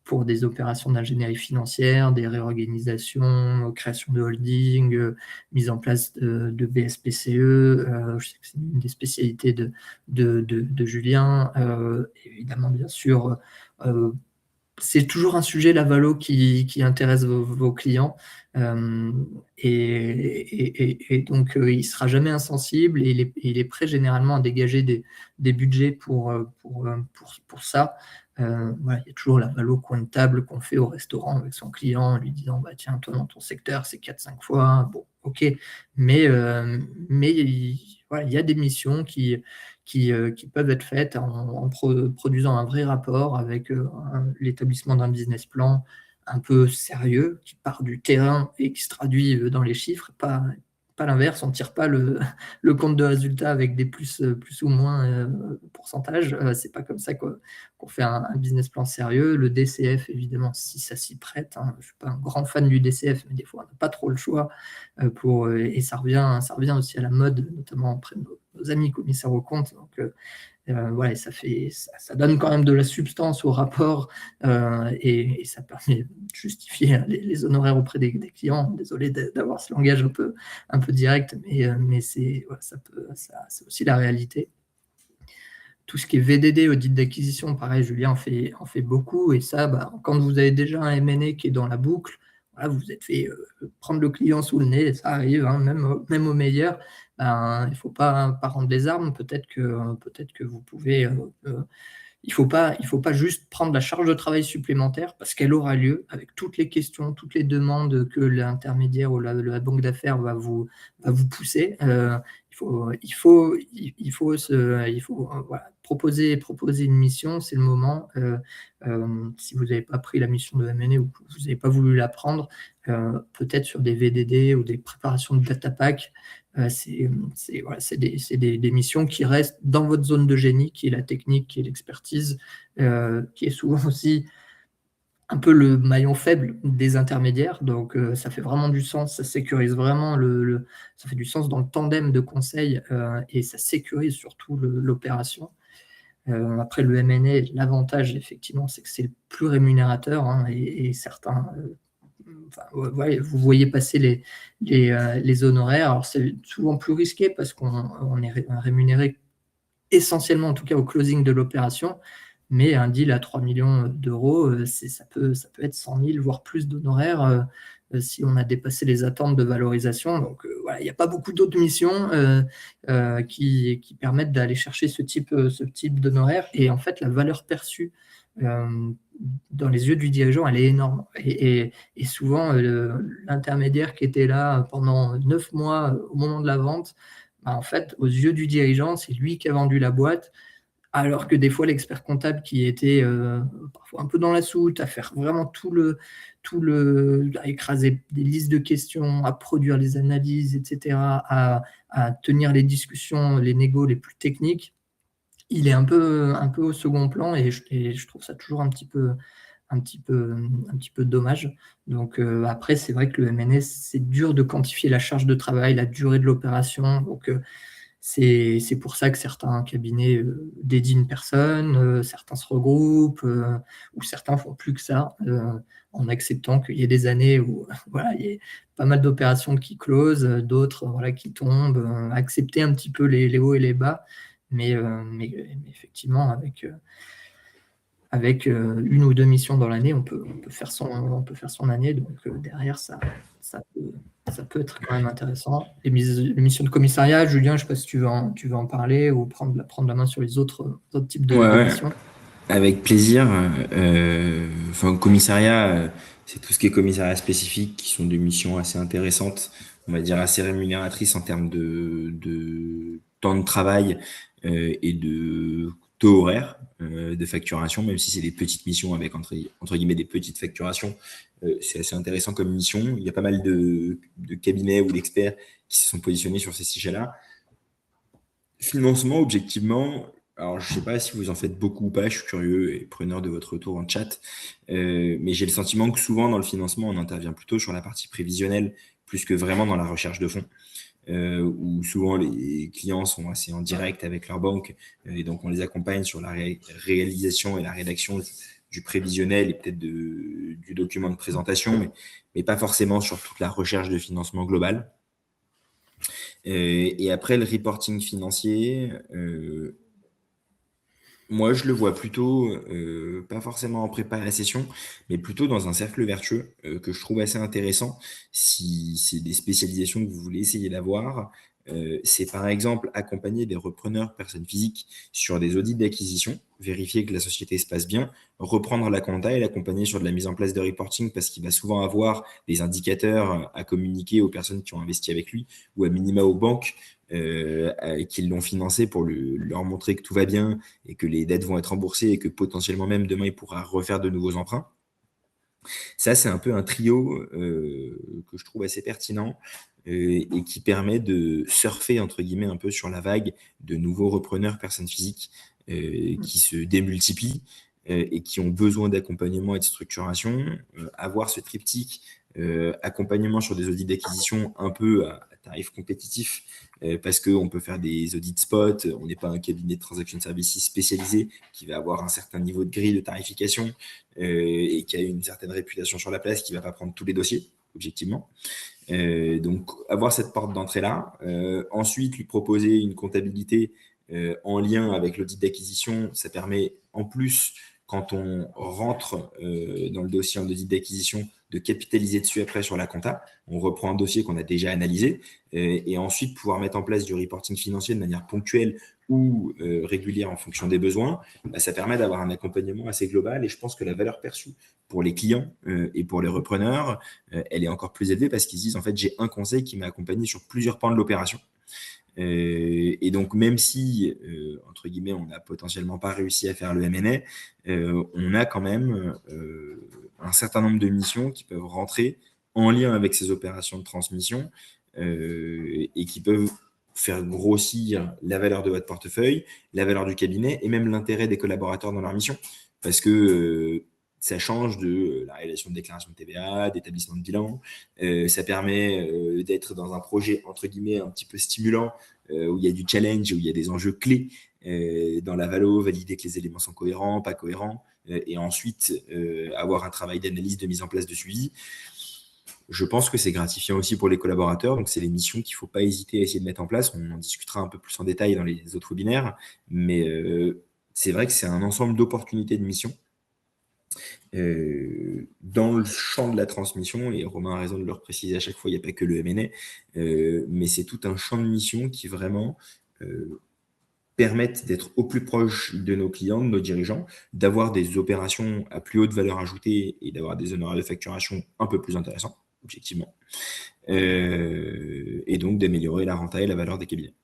pour des opérations d'ingénierie financière, des réorganisations, création de holding, mise en place de BSPCE, je sais que c'est une des spécialités de Julien, évidemment, bien sûr, c'est toujours un sujet, la valo, qui intéresse vos clients, et donc il ne sera jamais insensible, et il est prêt généralement à dégager des budgets pour ça. Voilà, il y a toujours la valo coin de table qu'on fait au restaurant avec son client en lui disant bah, tiens, toi dans ton secteur c'est 4-5 fois, bon ok, mais voilà, il y a des missions qui peuvent être faites en produisant un vrai rapport avec l'établissement d'un business plan un peu sérieux, qui part du terrain et qui se traduit dans les chiffres, pas l'inverse, on ne tire pas le compte de résultat avec des plus ou moins pourcentages. C'est pas comme ça qu'on fait un business plan sérieux. Le DCF, évidemment, si ça s'y prête, hein, je ne suis pas un grand fan du DCF, mais des fois, on n'a pas trop le choix. Et ça revient aussi à la mode, notamment auprès de nos amis commissaires aux comptes. Donc, voilà, ça donne quand même de la substance au rapport, et ça permet de justifier les honoraires auprès des clients. Désolé d'avoir ce langage un peu direct, mais c'est aussi la réalité. Tout ce qui est VDD, audit d'acquisition, pareil, Julien en fait beaucoup, et ça, bah, quand vous avez déjà un M&A qui est dans la boucle, voilà, vous vous êtes fait prendre le client sous le nez, ça arrive, hein, même au meilleur. Ben, il ne faut pas rendre les armes. Peut-être que vous pouvez il faut pas juste prendre la charge de travail supplémentaire parce qu'elle aura lieu avec toutes les questions, toutes les demandes que l'intermédiaire ou la banque d'affaires va vous pousser. Il faut voilà, proposer une mission, c'est le moment. Si vous n'avez pas pris la mission de M&A ou que vous n'avez pas voulu la prendre, peut-être sur des VDD ou des préparations de data pack, voilà, c'est des missions qui restent dans votre zone de génie, qui est la technique, qui est l'expertise, qui est souvent aussi un peu le maillon faible des intermédiaires. Donc, ça fait vraiment du sens, ça sécurise vraiment ça fait du sens dans le tandem de conseil et ça sécurise surtout l'opération. Après, le M&A, l'avantage, effectivement, c'est que c'est le plus rémunérateur hein, et certains. Enfin, ouais, vous voyez passer les honoraires. Alors, c'est souvent plus risqué parce qu'on est rémunéré essentiellement, en tout cas, au closing de l'opération. Mais un deal à 3 millions d'euros, ça peut être 100 000, voire plus d'honoraires si on a dépassé les attentes de valorisation. Donc, voilà, il n'y a pas beaucoup d'autres missions qui permettent d'aller chercher ce type d'honoraires. Et en fait, la valeur perçue dans les yeux du dirigeant, elle est énorme. Et souvent, l'intermédiaire qui était là pendant 9 mois au moment de la vente, bah, en fait, aux yeux du dirigeant, c'est lui qui a vendu la boîte, alors que des fois, l'expert comptable qui était parfois un peu dans la soute, à faire vraiment à écraser des listes de questions, à produire les analyses, etc., à tenir les discussions, les négos les plus techniques, il est un peu au second plan et je trouve ça toujours un petit peu dommage. Donc après, c'est vrai que le M&A, c'est dur de quantifier la charge de travail, la durée de l'opération. Donc c'est pour ça que certains cabinets dédient une personne, certains se regroupent, ou certains font plus que ça, en acceptant qu'il y ait des années où voilà, il y ait pas mal d'opérations qui closent, d'autres voilà, qui tombent, accepter un petit peu les hauts et les bas, mais effectivement, avec une ou deux missions dans l'année, on peut faire son année. Donc derrière, ça peut être quand même intéressant. Les missions de commissariat, Julien, je ne sais pas si tu veux en parler ou prendre la main sur les autres types Ouais, de ouais, missions. avec plaisir. Enfin, commissariat, c'est tout ce qui est commissariat spécifique, qui sont des missions assez intéressantes, on va dire assez rémunératrices en termes de temps de travail et de taux horaire de facturation, même si c'est des petites missions avec entre guillemets des petites facturations. C'est assez intéressant comme mission. Il y a pas mal de cabinets ou d'experts qui se sont positionnés sur ces sujets-là. Financement, objectivement, alors je sais pas si vous en faites beaucoup ou pas, je suis curieux et preneur de votre retour en chat, mais j'ai le sentiment que souvent dans le financement, on intervient plutôt sur la partie prévisionnelle plus que vraiment dans la recherche de fonds, où souvent les clients sont assez en direct avec leur banque, et donc on les accompagne sur la réalisation et la rédaction du prévisionnel et peut-être du document de présentation, mais pas forcément sur toute la recherche de financement global. Et après, le reporting financier, moi, je le vois plutôt, pas forcément en prépa à la session, mais plutôt dans un cercle vertueux que je trouve assez intéressant. Si c'est des spécialisations que vous voulez essayer d'avoir, c'est par exemple accompagner des repreneurs personnes physiques sur des audits d'acquisition, vérifier que la société se passe bien, reprendre la compta et l'accompagner sur de la mise en place de reporting parce qu'il va souvent avoir des indicateurs à communiquer aux personnes qui ont investi avec lui ou à minima aux banques qui l'ont financé pour leur montrer que tout va bien et que les dettes vont être remboursées et que potentiellement même demain, il pourra refaire de nouveaux emprunts. Ça, c'est un peu un trio que je trouve assez pertinent et qui permet de surfer, entre guillemets, un peu sur la vague de nouveaux repreneurs personnes physiques qui se démultiplient et qui ont besoin d'accompagnement et de structuration. Avoir ce triptyque, accompagnement sur des audits d'acquisition un peu à tarif compétitif, parce qu'on peut faire des audits spot, on n'est pas un cabinet de transaction services spécialisé qui va avoir un certain niveau de grille de tarification et qui a une certaine réputation sur la place, qui ne va pas prendre tous les dossiers, objectivement. Donc, avoir cette porte d'entrée-là. Ensuite, lui proposer une comptabilité en lien avec l'audit d'acquisition, ça permet en plus, quand on rentre dans le dossier en audit d'acquisition, de capitaliser dessus après sur la compta. On reprend un dossier qu'on a déjà analysé et ensuite pouvoir mettre en place du reporting financier de manière ponctuelle ou régulière en fonction des besoins, ça permet d'avoir un accompagnement assez global et je pense que la valeur perçue pour les clients et pour les repreneurs, elle est encore plus élevée parce qu'ils disent en fait j'ai un conseil qui m'a accompagné sur plusieurs pans de l'opération. Et donc, même si, entre guillemets, on n'a potentiellement pas réussi à faire le M&A, on a quand même un certain nombre de missions qui peuvent rentrer en lien avec ces opérations de transmission et qui peuvent faire grossir la valeur de votre portefeuille, la valeur du cabinet et même l'intérêt des collaborateurs dans leur mission. Parce que ça change de la réalisation de déclaration de TVA, d'établissement de bilan. Ça permet d'être dans un projet, entre guillemets, un petit peu stimulant, où il y a du challenge, où il y a des enjeux clés dans la valo, valider que les éléments sont cohérents, pas cohérents, et ensuite avoir un travail d'analyse, de mise en place de suivi. Je pense que c'est gratifiant aussi pour les collaborateurs, donc c'est les missions qu'il ne faut pas hésiter à essayer de mettre en place. On en discutera un peu plus en détail dans les autres webinaires, mais c'est vrai que c'est un ensemble d'opportunités de missions dans le champ de la transmission, et Romain a raison de le préciser à chaque fois, il n'y a pas que le M&A, mais c'est tout un champ de mission qui vraiment permettent d'être au plus proche de nos clients, de nos dirigeants, d'avoir des opérations à plus haute valeur ajoutée et d'avoir des honoraires de facturation un peu plus intéressants, objectivement, et donc d'améliorer la renta et la valeur des cabinets.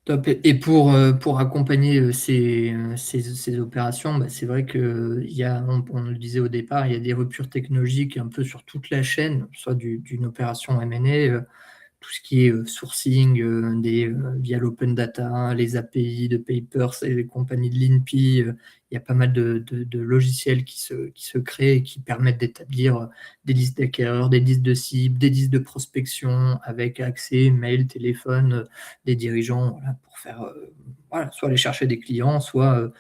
Top. Et pour accompagner ces opérations, c'est vrai que on le disait au départ, il y a des ruptures technologiques un peu sur toute la chaîne, soit d'une opération M&A, tout ce qui est sourcing via l'open data, les API de Papers et les compagnies de l'INPI. Il y a pas mal de logiciels qui se créent et qui permettent d'établir des listes d'acquéreurs, des listes de cibles, des listes de prospection avec accès, mail, téléphone des dirigeants pour faire soit aller chercher des clients, soit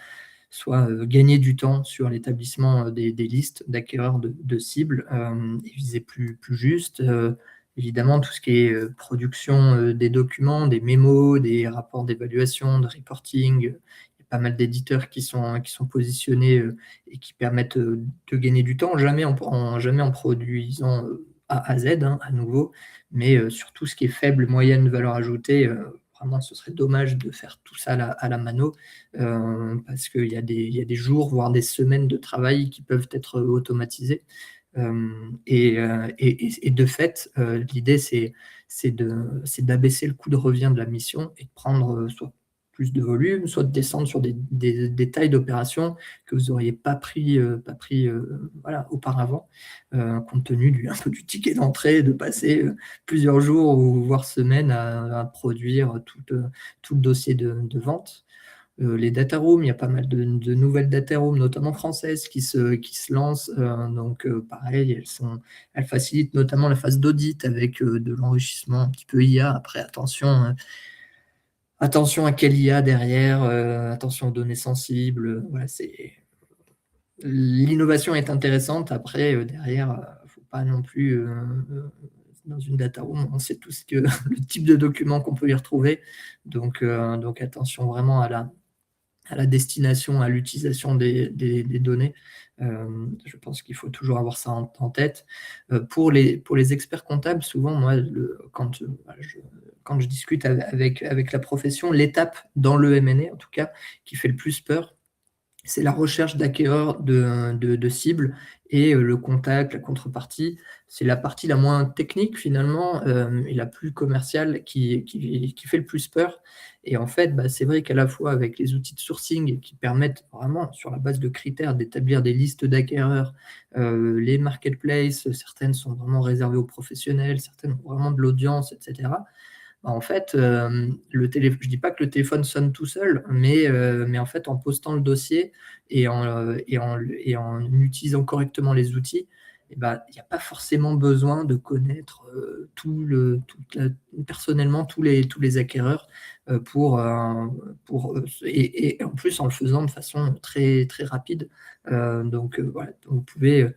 gagner du temps sur l'établissement des listes d'acquéreurs de cibles et viser plus juste. Évidemment, tout ce qui est production des documents, des mémos, des rapports d'évaluation, de reporting, il y a pas mal d'éditeurs qui sont positionnés et qui permettent de gagner du temps, jamais en produisant A à Z, à nouveau, mais sur tout ce qui est faible, moyenne valeur ajoutée, vraiment, ce serait dommage de faire tout ça à la mano, parce qu'il y a des jours, voire des semaines de travail qui peuvent être automatisés. Et de fait, l'idée, c'est d'abaisser le coût de revient de la mission et de prendre soit plus de volume, soit de descendre sur des tailles d'opérations que vous n'auriez pas pris auparavant, compte tenu un peu du ticket d'entrée, de passer plusieurs jours ou voire semaines à produire tout le dossier de vente. Les data rooms, il y a pas mal de nouvelles data rooms, notamment françaises, qui se lancent. Donc, pareil, elles facilitent notamment la phase d'audit avec de l'enrichissement un petit peu IA. Après, attention à quelle IA derrière, attention aux données sensibles. Voilà, l'innovation est intéressante. Après, derrière, il ne faut pas non plus... dans une data room, on sait tout le type de documents qu'on peut y retrouver. Donc attention vraiment à la destination, à l'utilisation des données. Je pense qu'il faut toujours avoir ça en tête. Pour les experts comptables, souvent, moi, quand je discute avec la profession, l'étape dans le M&A, en tout cas, qui fait le plus peur, c'est la recherche d'acquéreurs de cibles et le contact, la contrepartie. C'est la partie la moins technique finalement et la plus commerciale qui fait le plus peur. Et en fait, c'est vrai qu'à la fois avec les outils de sourcing qui permettent vraiment, sur la base de critères, d'établir des listes d'acquéreurs, les marketplaces, certaines sont vraiment réservées aux professionnels, certaines ont vraiment de l'audience, etc. En fait, je ne dis pas que le téléphone sonne tout seul, mais en fait, en postant le dossier et en utilisant correctement les outils, il n'y a pas forcément besoin de connaître personnellement tous les acquéreurs et en plus en le faisant de façon très, très rapide. Donc, voilà, vous pouvez...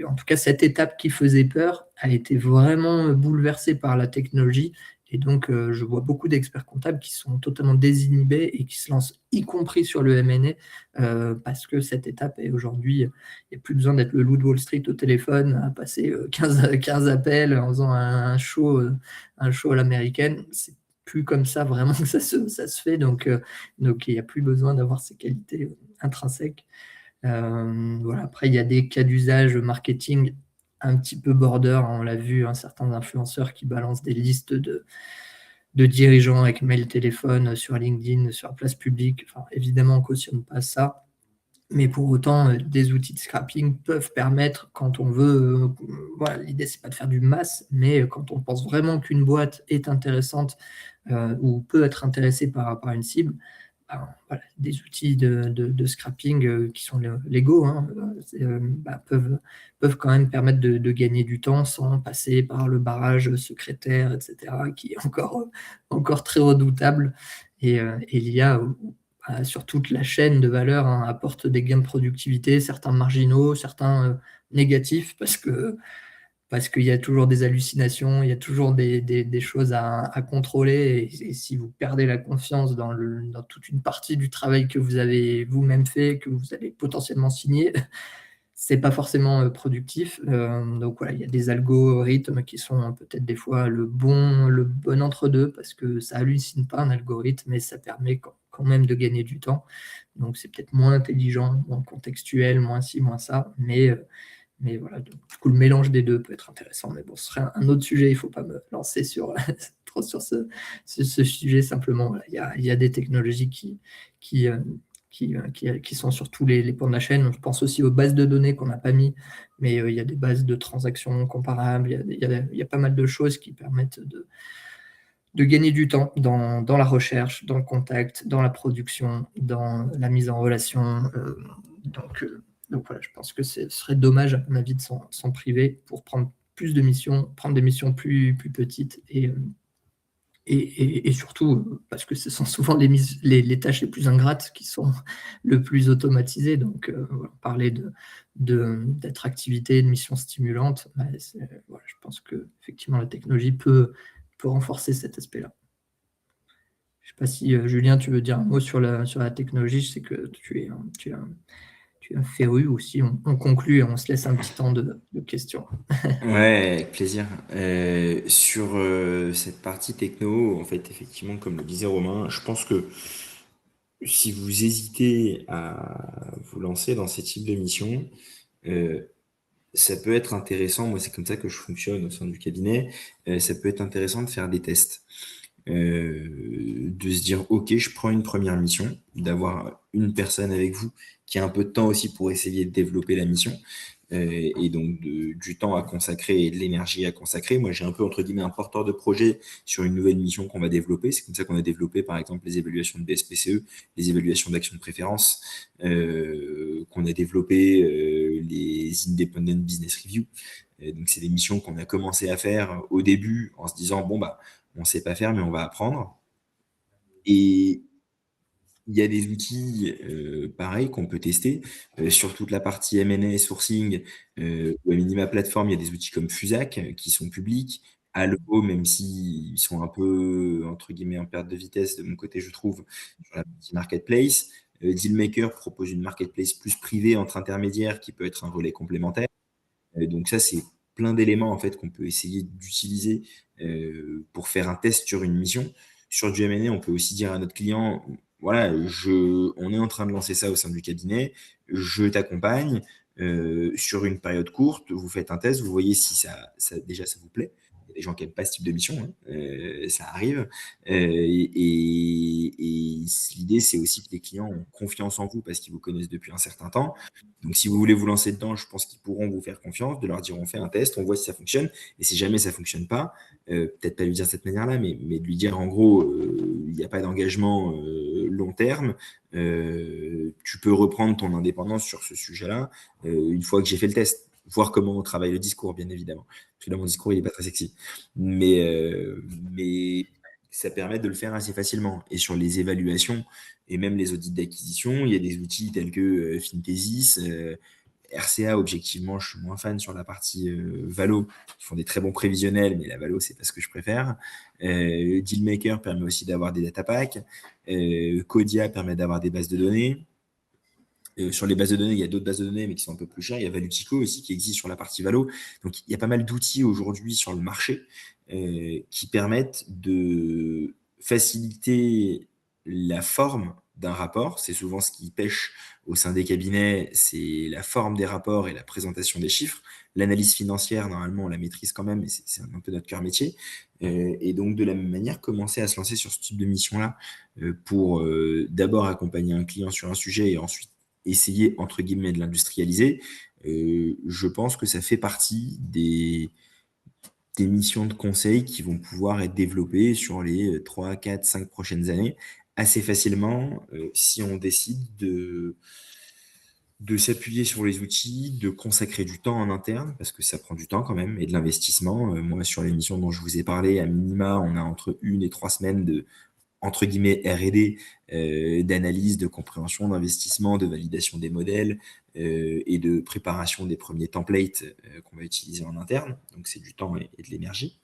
En tout cas, cette étape qui faisait peur a été vraiment bouleversée par la technologie. Et donc, je vois beaucoup d'experts comptables qui sont totalement désinhibés et qui se lancent, y compris sur le M&A, parce que cette étape est aujourd'hui, il n'y a plus besoin d'être le loup de Wall Street au téléphone, à passer 15 appels en faisant un show à l'américaine. C'est plus comme ça vraiment que ça se fait. Donc, il n'y a plus besoin d'avoir ces qualités intrinsèques. Voilà. Après, il y a des cas d'usage marketing un petit peu border. On l'a vu, certains influenceurs qui balancent des listes de dirigeants avec mail, téléphone sur LinkedIn, sur la place publique. Enfin, évidemment, on ne cautionne pas ça. Mais pour autant, des outils de scrapping peuvent permettre, quand on veut, voilà, l'idée, c'est pas de faire du masse, mais quand on pense vraiment qu'une boîte est intéressante ou peut être intéressée par une cible, voilà, des outils de scrapping qui sont légaux, peuvent quand même permettre de gagner du temps sans passer par le barrage secrétaire, etc., qui est encore très redoutable. Et l'IA, sur toute la chaîne de valeur, apporte des gains de productivité, certains marginaux, certains négatifs, parce qu'il y a toujours des hallucinations, il y a toujours des choses à contrôler. Et si vous perdez la confiance dans toute une partie du travail que vous avez vous-même fait, que vous allez potentiellement signer, c'est pas forcément productif. Donc voilà, il y a des algorithmes qui sont peut-être des fois le bon entre-deux, parce que ça hallucine pas un algorithme, mais ça permet quand même de gagner du temps. Donc c'est peut-être moins intelligent, moins contextuel, moins ci, moins ça, mais voilà, du coup, le mélange des deux peut être intéressant. Mais bon, ce serait un autre sujet. Il ne faut pas me lancer trop sur ce sujet. Simplement, voilà, il y a des technologies qui sont sur tous les points de la chaîne. Je pense aussi aux bases de données qu'on n'a pas mis, mais il y a des bases de transactions comparables. Il y a pas mal de choses qui permettent de gagner du temps dans la recherche, dans le contact, dans la production, dans la mise en relation. Donc voilà, je pense que ce serait dommage, à mon avis, de s'en priver pour prendre plus de missions, prendre des missions plus petites et surtout parce que ce sont souvent les tâches les plus ingrates qui sont le plus automatisées. Donc, parler d'attractivité, de missions stimulantes, voilà, je pense que effectivement la technologie peut renforcer cet aspect-là. Je ne sais pas si, Julien, tu veux dire un mot sur la technologie. Je sais que tu es un féru, ou si on conclut et on se laisse un petit temps de questions. Ouais, avec plaisir. Sur cette partie techno, en fait, effectivement, comme le disait Romain, je pense que si vous hésitez à vous lancer dans ces types de missions, euh, ça peut être intéressant. Moi, c'est comme ça que je fonctionne au sein du cabinet. Ça peut être intéressant de faire des tests. De se dire, OK, je prends une première mission, d'avoir une personne avec vous qui a un peu de temps aussi pour essayer de développer la mission, et donc du temps à consacrer et de l'énergie à consacrer. Moi, j'ai un peu, entre guillemets, un porteur de projet sur une nouvelle mission qu'on va développer. C'est comme ça qu'on a développé, par exemple, les évaluations de BSPCE, les évaluations d'action de préférence, qu'on a développé les Independent Business Review. Donc, c'est des missions qu'on a commencé à faire au début en se disant, bon, bah, on ne sait pas faire, mais on va apprendre. Et il y a des outils pareils qu'on peut tester sur toute la partie M&A, sourcing, ou à minima plateforme. Il y a des outils comme Fusac qui sont publics. Allo, même s'ils sont un peu, entre guillemets, en perte de vitesse de mon côté, je trouve, sur la partie marketplace. Dealmaker propose une marketplace plus privée entre intermédiaires qui peut être un relais complémentaire. Donc ça, c'est plein d'éléments en fait qu'on peut essayer d'utiliser pour faire un test sur une mission. Sur du M&A, on peut aussi dire à notre client, voilà, on est en train de lancer ça au sein du cabinet, je t'accompagne sur une période courte, vous faites un test, vous voyez si déjà ça vous plaît. Il y a des gens qui n'aiment pas ce type de mission, hein, ça arrive. Et l'idée, c'est aussi que les clients ont confiance en vous parce qu'ils vous connaissent depuis un certain temps. Donc, si vous voulez vous lancer dedans, je pense qu'ils pourront vous faire confiance, de leur dire on fait un test, on voit si ça fonctionne. Et si jamais ça ne fonctionne pas, peut-être pas lui dire de cette manière-là, mais de lui dire en gros, il n'y a pas d'engagement long terme. Tu peux reprendre ton indépendance sur ce sujet-là une fois que j'ai fait le test. Voir comment on travaille le discours, bien évidemment. Parce que là, mon discours, il n'est pas très sexy. Mais ça permet de le faire assez facilement. Et sur les évaluations et même les audits d'acquisition, il y a des outils tels que Finthesis, RCA, objectivement, je suis moins fan sur la partie Valo. Ils font des très bons prévisionnels, mais la Valo, c'est pas ce que je préfère. Dealmaker permet aussi d'avoir des data packs. Codia permet d'avoir des bases de données. Sur les bases de données, il y a d'autres bases de données, mais qui sont un peu plus chères. Il y a Valutico aussi qui existe sur la partie Valo. Donc, il y a pas mal d'outils aujourd'hui sur le marché qui permettent de faciliter la forme d'un rapport. C'est souvent ce qui pêche au sein des cabinets, c'est la forme des rapports et la présentation des chiffres. L'analyse financière, normalement, on la maîtrise quand même, et c'est un peu notre cœur métier. Et donc, de la même manière, commencer à se lancer sur ce type de mission-là pour d'abord accompagner un client sur un sujet et ensuite essayer, entre guillemets, de l'industrialiser. Je pense que ça fait partie des missions de conseil qui vont pouvoir être développées sur les 3, 4, 5 prochaines années assez facilement si on décide de s'appuyer sur les outils, de consacrer du temps en interne, parce que ça prend du temps quand même, et de l'investissement. Moi, sur les missions dont je vous ai parlé, à minima, on a entre 1 et 3 semaines de entre guillemets R&D, d'analyse, de compréhension, d'investissement, de validation des modèles et de préparation des premiers templates qu'on va utiliser en interne. Donc c'est du temps et de l'énergie.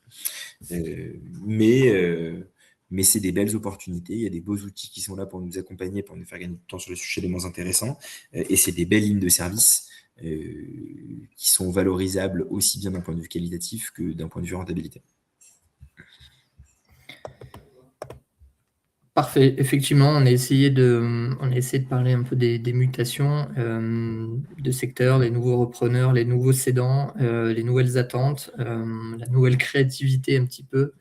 Mais c'est des belles opportunités. Il y a des beaux outils qui sont là pour nous accompagner, pour nous faire gagner du temps sur les sujets les moins intéressants. Et c'est des belles lignes de service qui sont valorisables aussi bien d'un point de vue qualitatif que d'un point de vue rentabilité. Parfait. Effectivement, on a essayé de parler un peu des mutations de secteur, les nouveaux repreneurs, les nouveaux cédants, les nouvelles attentes, la nouvelle créativité un petit peu.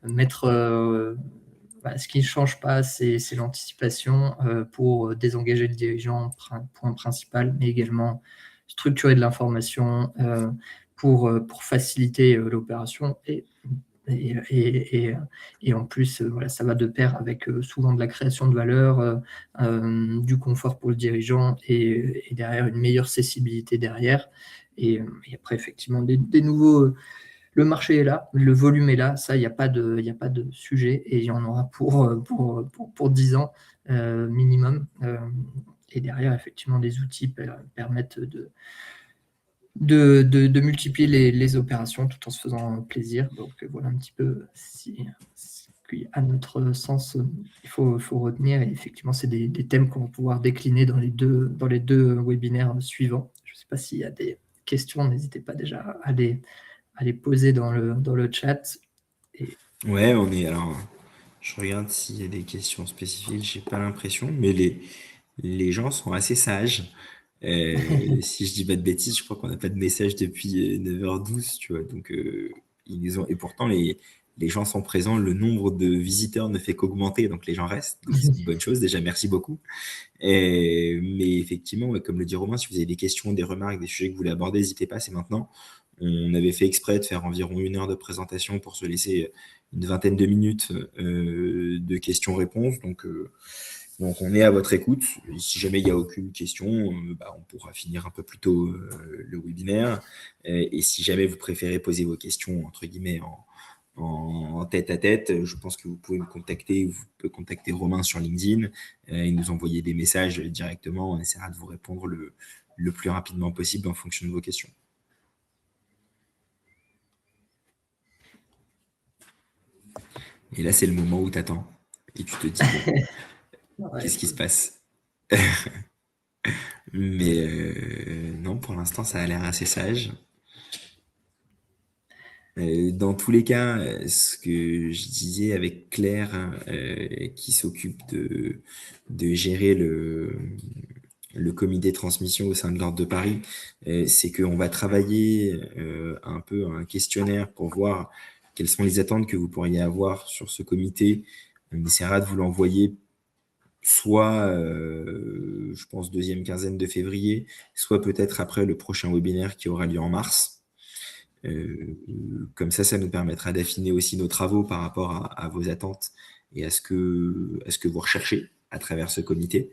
Ce qui ne change pas, c'est l'anticipation pour désengager le dirigeant, point principal, mais également structurer de l'information pour faciliter l'opération et en plus, voilà, ça va de pair avec souvent de la création de valeur, du confort pour le dirigeant et derrière une meilleure cessibilité derrière. Et après, effectivement, des nouveaux. Le marché est là, le volume est là, ça, il n'y a pas de sujet et il y en aura pour 10 ans minimum. Et derrière, effectivement, des outils permettent de multiplier les opérations tout en se faisant plaisir. Donc voilà un petit peu ce à notre sens, il faut retenir. Et effectivement, c'est des thèmes qu'on va pouvoir décliner dans les deux webinaires suivants. Je ne sais pas s'il y a des questions, n'hésitez pas déjà à les poser dans le chat. Ouais, alors, je regarde s'il y a des questions spécifiques, j'ai pas l'impression, mais les gens sont assez sages. Si je dis pas de bêtises, je crois qu'on n'a pas de message depuis 9h12, tu vois. Donc, et pourtant, les gens sont présents, le nombre de visiteurs ne fait qu'augmenter, donc les gens restent. Donc, c'est une bonne chose. Déjà, merci beaucoup. Mais effectivement, ouais, comme le dit Romain, si vous avez des questions, des remarques, des sujets que vous voulez aborder, n'hésitez pas, c'est maintenant. On avait fait exprès de faire environ 1 heure de présentation pour se laisser une vingtaine de minutes de questions-réponses. Donc, on est à votre écoute. Et si jamais il n'y a aucune question, on pourra finir un peu plus tôt le webinaire. Et si jamais vous préférez poser vos questions, entre guillemets, en tête à tête, je pense que vous pouvez me contacter, vous pouvez contacter Romain sur LinkedIn et nous envoyer des messages directement. On essaiera de vous répondre le plus rapidement possible en fonction de vos questions. Et là, c'est le moment où tu attends et tu te dis, qu'est-ce qui se passe? Mais non, pour l'instant, ça a l'air assez sage. Dans tous les cas, ce que je disais avec Claire, qui s'occupe de gérer le comité de transmission au sein de l'Ordre de Paris, c'est qu'on va travailler un peu un questionnaire pour voir quelles sont les attentes que vous pourriez avoir sur ce comité. On essaiera de vous l'envoyer soit, je pense, deuxième quinzaine de février, soit peut-être après le prochain webinaire qui aura lieu en mars. Comme ça nous permettra d'affiner aussi nos travaux par rapport à vos attentes et à ce que vous recherchez à travers ce comité.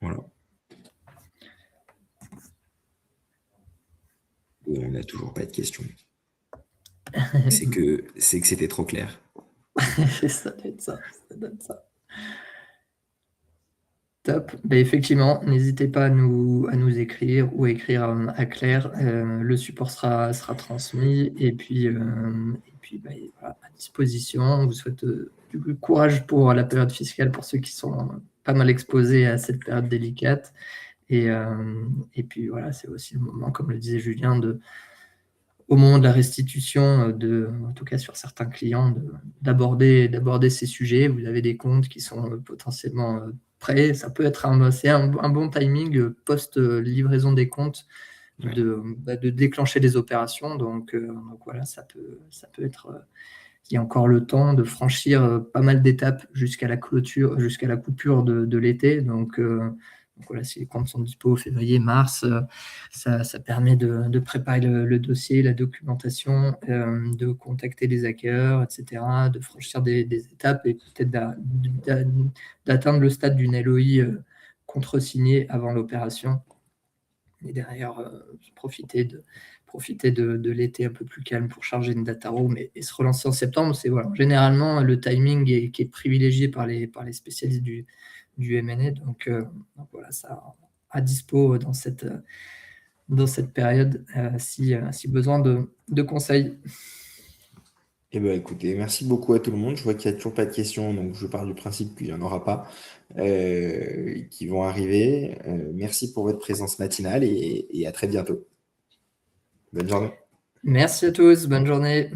Voilà. On n'a toujours pas de questions. C'est que c'était trop clair. Ça doit être ça. Top. Ben, effectivement, n'hésitez pas à nous écrire ou à écrire à Claire. Le support sera transmis et puis ben, voilà, à disposition. On vous souhaite du coup, courage pour la période fiscale pour ceux qui sont pas mal exposés à cette période délicate. Et puis voilà, c'est aussi le moment, comme le disait Julien, au moment de la restitution, en tout cas sur certains clients, d'aborder ces sujets. Vous avez des comptes qui sont potentiellement prêts. Ça peut être c'est un bon timing post-livraison des comptes Ouais. de déclencher des opérations. Donc voilà, ça peut être. Il y a encore le temps de franchir pas mal d'étapes jusqu'à la clôture, jusqu'à la coupure de l'été. Donc voilà, si les comptes sont dispo février, mars, ça permet de préparer le dossier, la documentation, de contacter les acquéreurs, etc., de franchir des étapes et peut-être d'atteindre le stade d'une LOI contresignée avant l'opération. Et derrière, profiter de l'été un peu plus calme pour charger une data room et se relancer en septembre. C'est voilà, généralement le timing qui est privilégié par les spécialistes du M&A. Donc voilà, ça à dispo dans cette période si besoin de conseils. Eh ben, écoutez, merci beaucoup à tout le monde. Je vois qu'il n'y a toujours pas de questions, donc je pars du principe qu'il n'y en aura pas qui vont arriver. Merci pour votre présence matinale et à très bientôt. Bonne journée. Merci à tous, bonne journée.